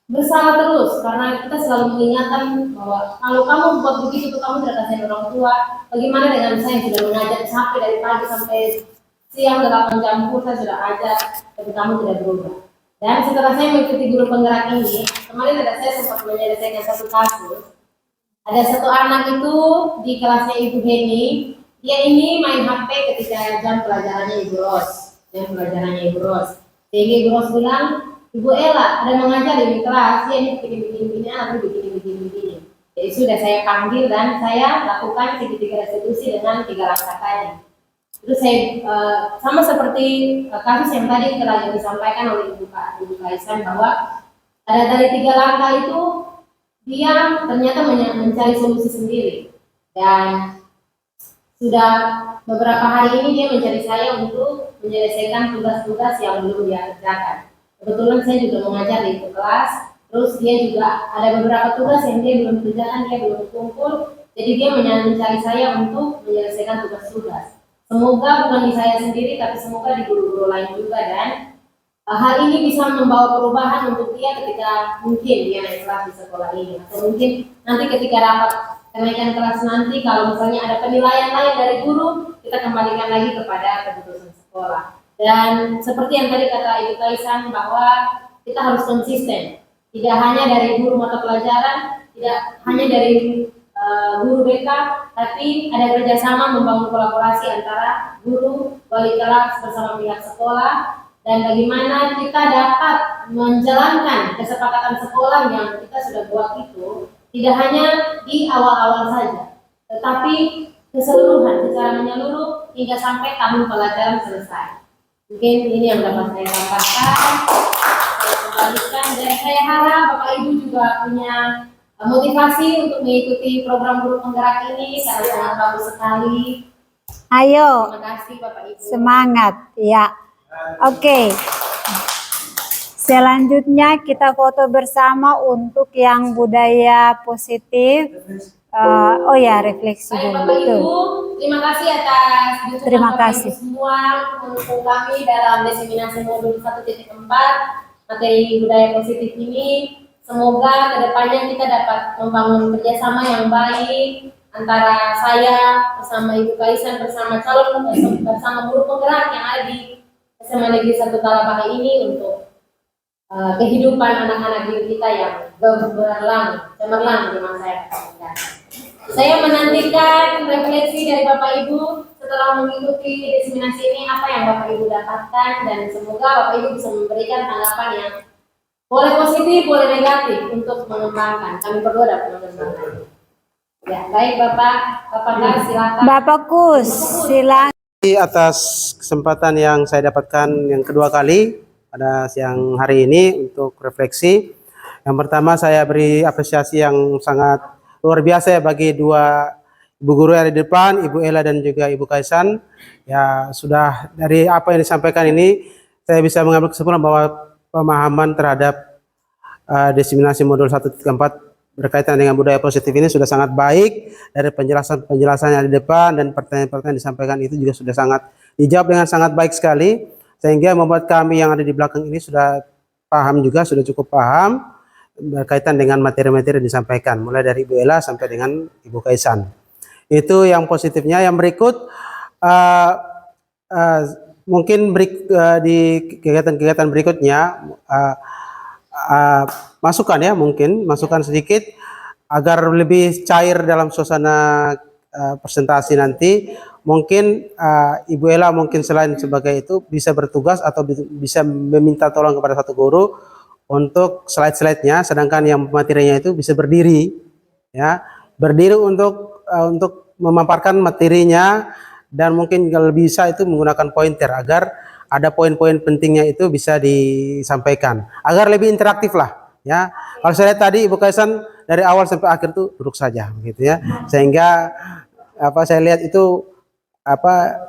bersalah terus karena kita selalu mengingatkan bahwa kalau kamu buat begitu kamu tidak kasihan orang tua. Bagaimana dengan saya yang sudah mengajar sampai dari pagi sampai siang 8 jam pun saya sudah ajar, tapi kamu tidak berubah. Dan setelah saya mengikuti guru penggerak ini, kemarin saya sempat menyelesaikan satu kasus. Ada satu anak itu di kelasnya Ibu Heni. Dia ini main HP ketika jam pelajarannya Ibu Ros. Sehingga Ibu Ros bilang, Ibu Ella ada mengajar di kelas, dia ini begini-begini, anaknya begini. Jadi sudah saya panggil dan saya lakukan segitiga restitusi dengan 3 langkah tadi. Terus saya sama seperti kasus yang tadi telah disampaikan oleh Ibu Kaisan bahwa ada dari 3 langkah itu dia ternyata mencari solusi sendiri dan sudah beberapa hari ini dia mencari saya untuk menyelesaikan tugas-tugas yang belum dia kerjakan. Kebetulan saya juga mengajar di kelas, terus dia juga ada beberapa tugas yang dia belum kerjakan, dia belum kumpul, jadi dia mencari saya untuk menyelesaikan tugas-tugas. Semoga bukan di saya sendiri, tapi semoga di guru-guru lain juga dan hal ini bisa membawa perubahan untuk dia ketika mungkin dia naik kelas di sekolah ini, atau mungkin nanti ketika dapat kenaikan kelas nanti kalau misalnya ada penilaian lain dari guru, kita kembalikan lagi kepada keputusan sekolah. Dan seperti yang tadi kata Ibu Kaisan bahwa kita harus konsisten, tidak hanya dari guru mata pelajaran, tidak hanya dari guru BK, tapi ada kerjasama membangun kolaborasi antara guru, wali kelas bersama pihak sekolah, dan bagaimana kita dapat menjalankan kesepakatan sekolah yang kita sudah buat itu tidak hanya di awal-awal saja, tetapi keseluruhan, secara menyeluruh hingga sampai tahun pelajaran selesai. Mungkin ini yang dapat saya sampaikan, saya kembalikan, dan saya harap Bapak Ibu juga punya motivasi untuk mengikuti program guru penggerak ini, sangat bagus sekali. Ayo, Terima kasih Bapak Ibu. Semangat, ya. Oke. Selanjutnya kita foto bersama untuk yang budaya positif. Oh ya, refleksi Baik dulu. Bapak Betul. Ibu, terima kasih atas dukungan Terima Bapak kasih. Ibu semua mendukung kami dalam diseminasi modul 1.4 materi budaya positif ini. Semoga kedepannya kita dapat membangun kerjasama yang baik antara saya bersama Ibu Kaisan bersama bersama guru penggerak yang ada di SMA Negeri 1 Talabaha ini untuk kehidupan anak-anak didik kita yang cemerlang di masa yang akan datang. Saya menantikan refleksi dari Bapak Ibu setelah mengikuti diseminasi ini, apa yang Bapak Ibu dapatkan, dan semoga Bapak Ibu bisa memberikan tanggapan yang boleh positif, boleh negatif untuk mengembangkan. Kami berdoa dapat mengembangkan. Ya, baik Bapak Kas, silakan. Bapak Kus, silakan. Atas kesempatan yang saya dapatkan yang kedua kali pada siang hari ini untuk refleksi. Yang pertama saya beri apresiasi yang sangat luar biasa ya bagi dua ibu guru yang ada di depan, Ibu Ella dan juga Ibu Kaisan. Ya sudah dari apa yang disampaikan ini saya bisa mengambil kesimpulan bahwa pemahaman terhadap diseminasi modul 1.4 berkaitan dengan budaya positif ini sudah sangat baik. Dari penjelasan yang di depan dan pertanyaan-pertanyaan disampaikan itu juga sudah sangat dijawab dengan sangat baik sekali, sehingga membuat kami yang ada di belakang ini sudah paham juga, sudah cukup paham berkaitan dengan materi-materi yang disampaikan, mulai dari Ibu Ella sampai dengan Ibu Kaisan. Itu yang positifnya. Yang berikut mungkin di kegiatan-kegiatan berikutnya masukan ya, mungkin masukan sedikit agar lebih cair dalam suasana presentasi nanti. Mungkin Ibu Ella mungkin selain sebagai itu bisa bertugas atau bisa meminta tolong kepada satu guru untuk slide-slide-nya, sedangkan yang materinya itu bisa berdiri ya, berdiri untuk memaparkan materinya, dan mungkin kalau bisa itu menggunakan pointer agar ada poin-poin pentingnya itu bisa disampaikan agar lebih interaktif lah ya. Kalau saya lihat tadi Ibu Kaisan dari awal sampai akhir tuh duduk saja gitu ya, sehingga saya lihat itu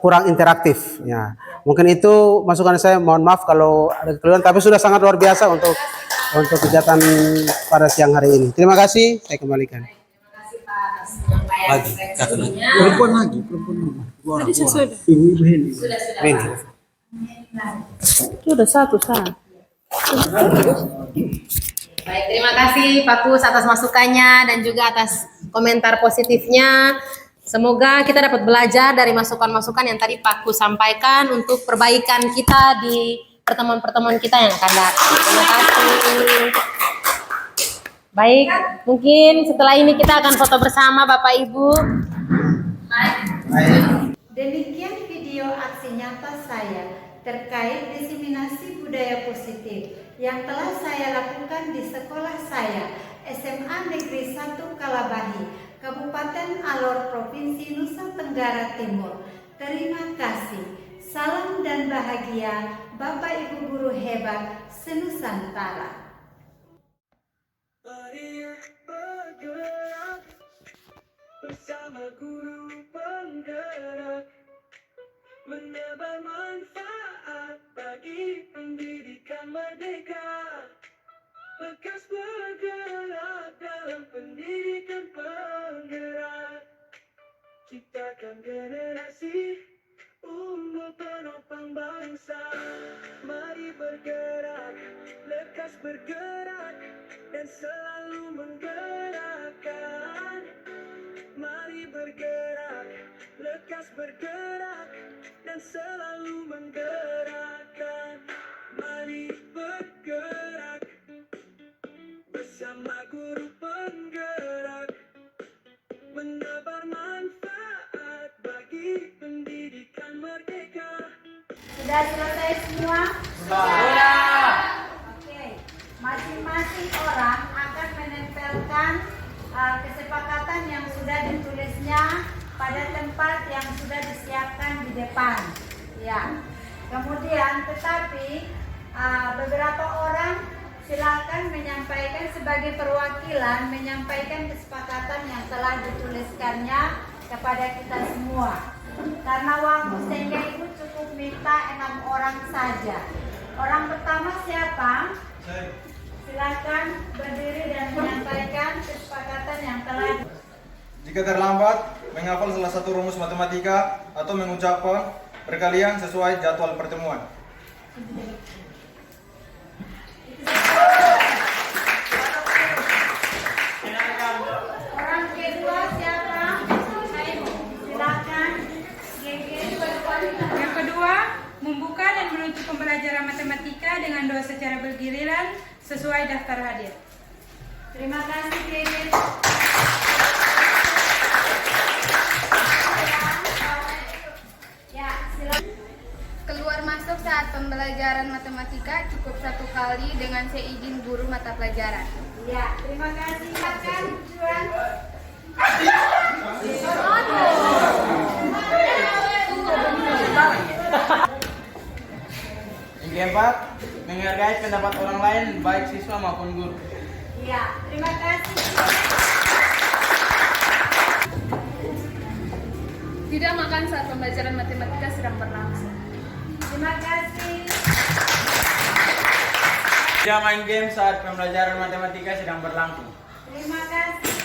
kurang interaktif ya. Mungkin itu masukan saya, mohon maaf kalau ada kekeliruan, tapi sudah sangat luar biasa untuk kegiatan pada siang hari ini. Terima kasih, saya kembalikan. Lagi, perempuan lagi. Tadi sudah. Sudah. Itu udah satu saat. Baik, terima kasih Pak Kus atas masukannya dan juga atas komentar positifnya. Semoga kita dapat belajar dari masukan-masukan yang tadi Pak Kus sampaikan untuk perbaikan kita di pertemuan-pertemuan kita yang akan datang. Terima kasih. Baik, mungkin setelah ini kita akan foto bersama Bapak Ibu. Demikian video aksi nyata saya terkait diseminasi budaya positif yang telah saya lakukan di sekolah saya, SMA Negeri 1 Kalabahi, Kabupaten Alor, Provinsi Nusa Tenggara Timur. Terima kasih. Salam dan bahagia Bapak Ibu guru hebat senusantara. Bergerak bersama guru penggerak, menebar manfaat bagi pendidikan merdeka. Lekas bergerak dalam pendidikan penggerak, ciptakan generasi unggul penopang bangsa. Mari bergerak, lekas bergerak, dan selalu menggerakkan. Mari bergerak, lekas bergerak, dan selalu menggerakkan. Mari bergerak bersama guru penggerak, menebar manfaat bagi pendidikan merdeka. Sudah selesai semua? Sudah. Oke, masing-masing orang akan menempelkan kesepakatan yang sudah ditulisnya pada tempat yang sudah disiapkan di depan. Ya. Kemudian, tetapi beberapa orang silakan menyampaikan sebagai perwakilan, menyampaikan kesepakatan yang telah dituliskannya kepada kita semua. Karena waktu sehingga Ibu cukup minta 6 orang saja. Orang pertama siapa? Silakan berdiri dan menyampaikan kesepakatan yang telah. Jika terlambat, menghafal salah satu rumus matematika atau mengucapkan perkalian sesuai jadwal pertemuan. Orang kedua siapa? Silakan. Yang kedua, membuka dan menutup pembelajaran matematika dengan doa secara bergiliran sesuai daftar hadir. Terima kasih, Kevin. Ya, silakan. Keluar masuk saat pembelajaran matematika cukup 1 kali dengan seizin guru mata pelajaran. Ya, terima kasih. Silakan, Juan. Yang keempat, menghargai pendapat orang lain baik siswa maupun guru. Ya, terima kasih. Tidak makan saat pembelajaran matematika sedang berlangsung. Terima kasih. Tidak main game saat pembelajaran matematika sedang berlangsung. Terima kasih.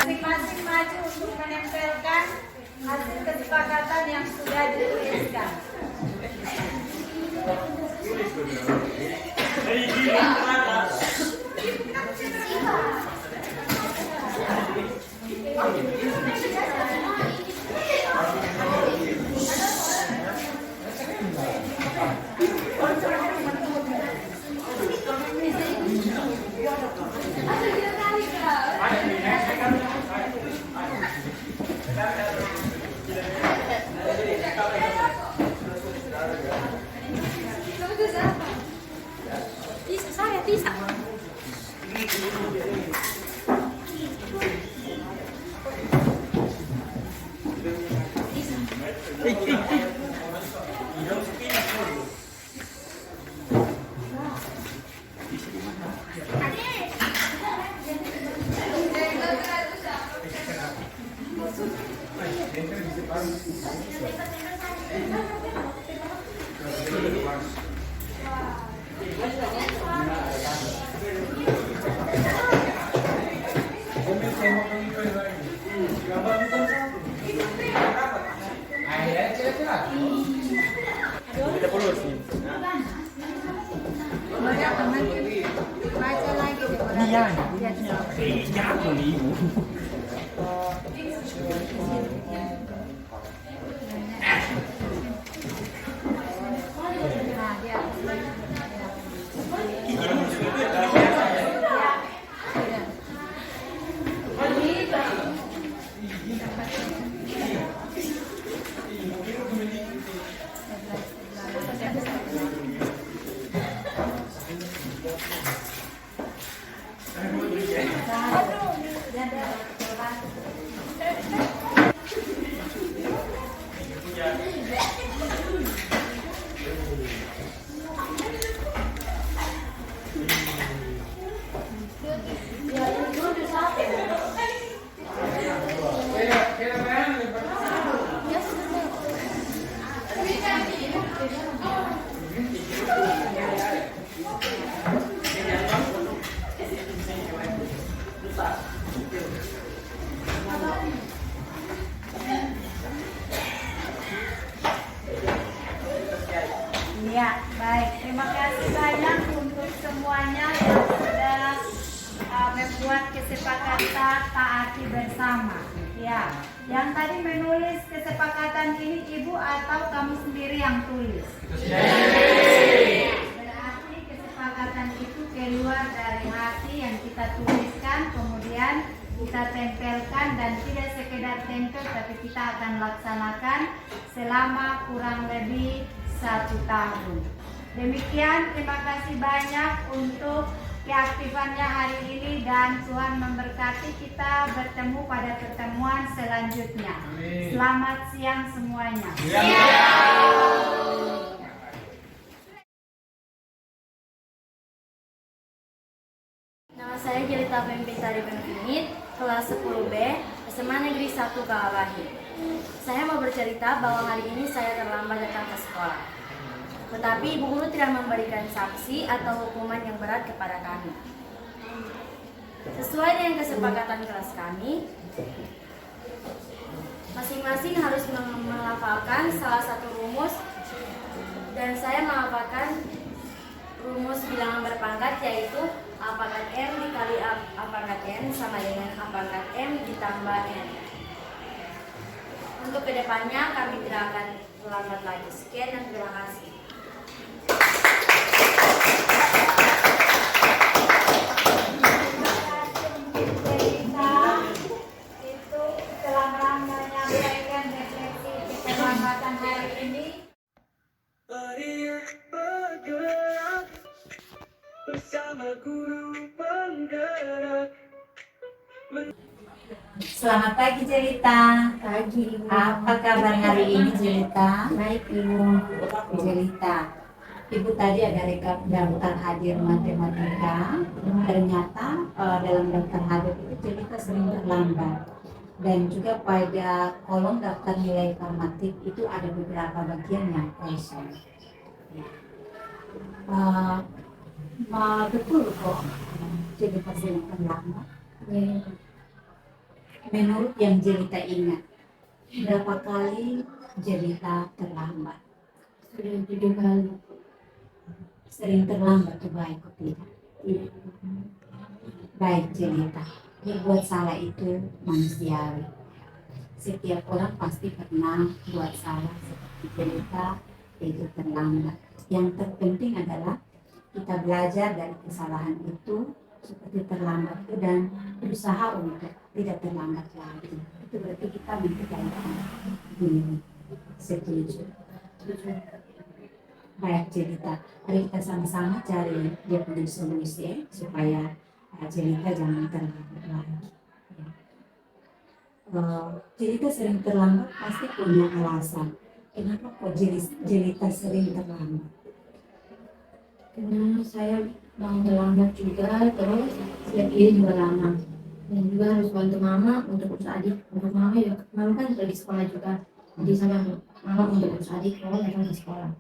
Masing-masing maju untuk menempelkan hasil kesepakatan yang sudah dituliskan. Baca lagi Ya, baik. Terima kasih banyak untuk semuanya yang sudah membuat kesepakatan taati bersama. Ya, yang tadi menulis kesepakatan ini ibu atau kamu sendiri yang tulis? Berarti kesepakatan itu keluar dari hati yang kita tuliskan, kemudian kita tempelkan dan tidak sekedar tempel, tapi kita akan laksanakan selama kurang lebih 1 tahun. Demikian, terima kasih banyak untuk keaktifannya hari ini dan Tuhan memberkati. Kita bertemu pada pertemuan selanjutnya. Selamat siang semuanya. Nama saya Jelita Pembintari Benfinit, kelas 10B, SMA Negeri 1 Kalawahi. Saya mau bercerita bahwa hari ini saya terlambat datang ke sekolah. Tetapi ibu guru tidak memberikan sanksi atau hukuman yang berat kepada kami. Sesuai dengan kesepakatan kelas kami, masing-masing harus melafalkan salah satu rumus, dan saya melafalkan rumus bilangan berpangkat, yaitu A pangkat M dikali A pangkat N sama dengan A pangkat M ditambah N. Untuk kedepannya kami tidak akan terlambat lagi. Sekian dan terima kasih. Itu telah menyampaikan refleksi keterlambatan hari ini. Mari bergerak bersama guru penggerak. Selamat pagi Jelita. Pagi. Apa kabar hari ini Jelita? Baik Ibu. Jelita, Ibu tadi ada rekap daftar hadir matematika. Ternyata dalam daftar hadir itu Jelita sering terlambat. Dan juga pada kolom daftar nilai formatif itu ada beberapa bagian yang kosong. Betul kok Jelita sering terlambat. Menurut yang Jelita ingat, berapa kali Jelita terlambat? Sudah 7 kali. Sering terlambat tuh baik kok tidak? Iya. Baik Jelita, berbuat salah itu manusiawi. Setiap orang pasti pernah buat salah seperti Jelita, itu terlambat. Yang terpenting adalah kita belajar dari kesalahan itu seperti terlambat itu dan berusaha untuk tidak terlambat lagi. Itu berarti kita memperbaiki diri. Setuju. Baik Jelita, mari kita sama-sama cari dia punya solusi supaya Jelita jangan terlambat lagi. Jelita sering terlambat pasti punya alasan. Kenapa kok Jelita sering terlambat? Karena saya mau terlambat juga, terus siap diri juga lama. Dan juga harus bantu mama untuk urus adik. Untuk mama ya, mama kan pergi sekolah juga. Jadi saya mama untuk urus adik, kalau datang ke sekolah.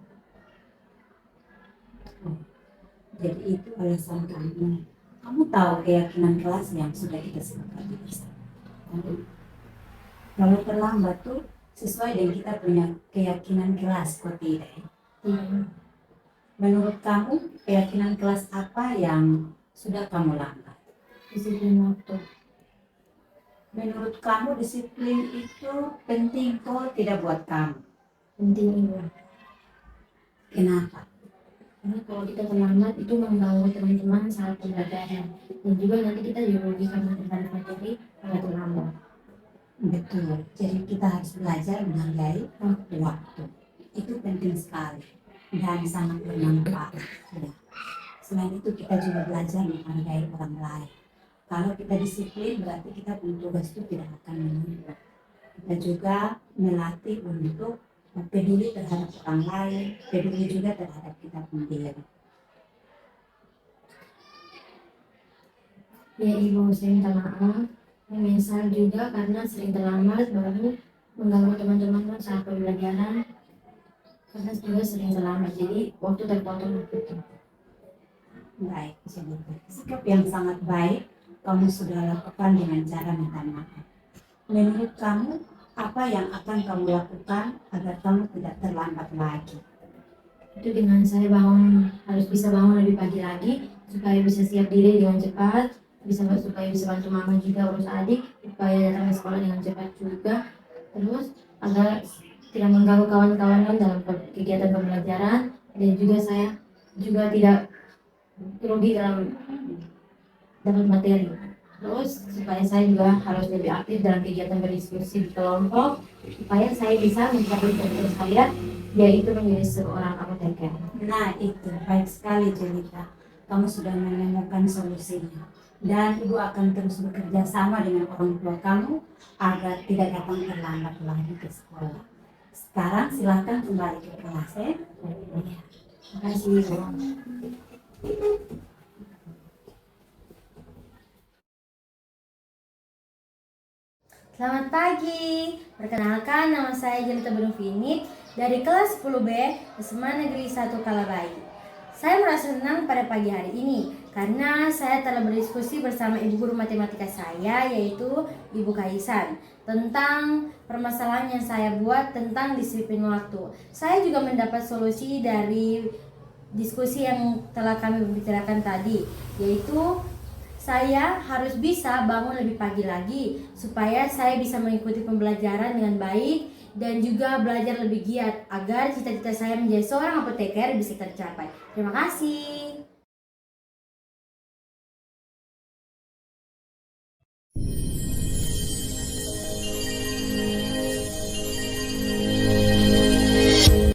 Jadi itu alasan kamu. Kamu tahu keyakinan kelas yang sudah kita sepakati bersama. Kalau terlambat tuh sesuai dengan kita punya keyakinan kelas, kok tidak? Iya. Menurut kamu keyakinan kelas apa yang sudah kamu lambat? Disiplin waktu. Menurut kamu disiplin itu penting kok tidak buat kamu? Penting Ibu. Kenapa? Karena kalau kita terlambat itu mengganggu teman-teman saat pembelajaran. Dan juga nanti kita dirugikan terhadap materi kalau terlambat. Betul. Jadi kita harus belajar menghargai waktu. Itu penting sekali dan sangat bermanfaat. Ya. Selain itu kita juga belajar menghargai orang lain. Kalau kita disiplin berarti kita punya tugas itu tidak akan menunda. Kita juga melatih untuk peduli terhadap orang lain, peduli juga terhadap kita sendiri. Ya Ibu, saya minta maaf. Menyesal juga karena sering terlambat baru mengganggu teman-teman saat pembelajaran. Karena juga sering terlambat, jadi waktu terpotong. Baik, sikap yang sangat baik kamu sudah lakukan dengan cara minta maaf. Menurut kamu, apa yang akan kamu lakukan agar kamu tidak terlambat lagi? Itu dengan saya harus bisa bangun lebih pagi lagi supaya bisa siap diri dengan cepat, supaya bisa bantu mama juga urus adik, supaya datang ke sekolah dengan cepat juga. Terus agar tidak mengganggu kawan-kawan dalam kegiatan pembelajaran, dan juga saya juga tidak rugi dalam materi. Terus supaya saya juga harus lebih aktif dalam kegiatan berdiskusi di kelompok, supaya saya bisa mencapai tujuan saya, yaitu menjadi seorang apoteker. Nah itu baik sekali Jelita, kamu sudah menemukan solusinya. Dan Ibu akan terus bekerja sama dengan orang tua kamu agar tidak datang terlambat lagi ke sekolah. Sekarang silahkan kembali ke kelas ya. Terima kasih Ibu. Selamat pagi, perkenalkan nama saya Jelita Benuvinit dari kelas 10B SMA Negeri 1 Kalabayi. Saya merasa senang pada pagi hari ini karena saya telah berdiskusi bersama ibu guru matematika saya, yaitu Ibu Kaisan, tentang permasalahan yang saya buat tentang disiplin waktu. Saya juga mendapat solusi dari diskusi yang telah kami bicarakan tadi, yaitu saya harus bisa bangun lebih pagi lagi supaya saya bisa mengikuti pembelajaran dengan baik dan juga belajar lebih giat agar cita-cita saya menjadi seorang apoteker bisa tercapai. Terima kasih.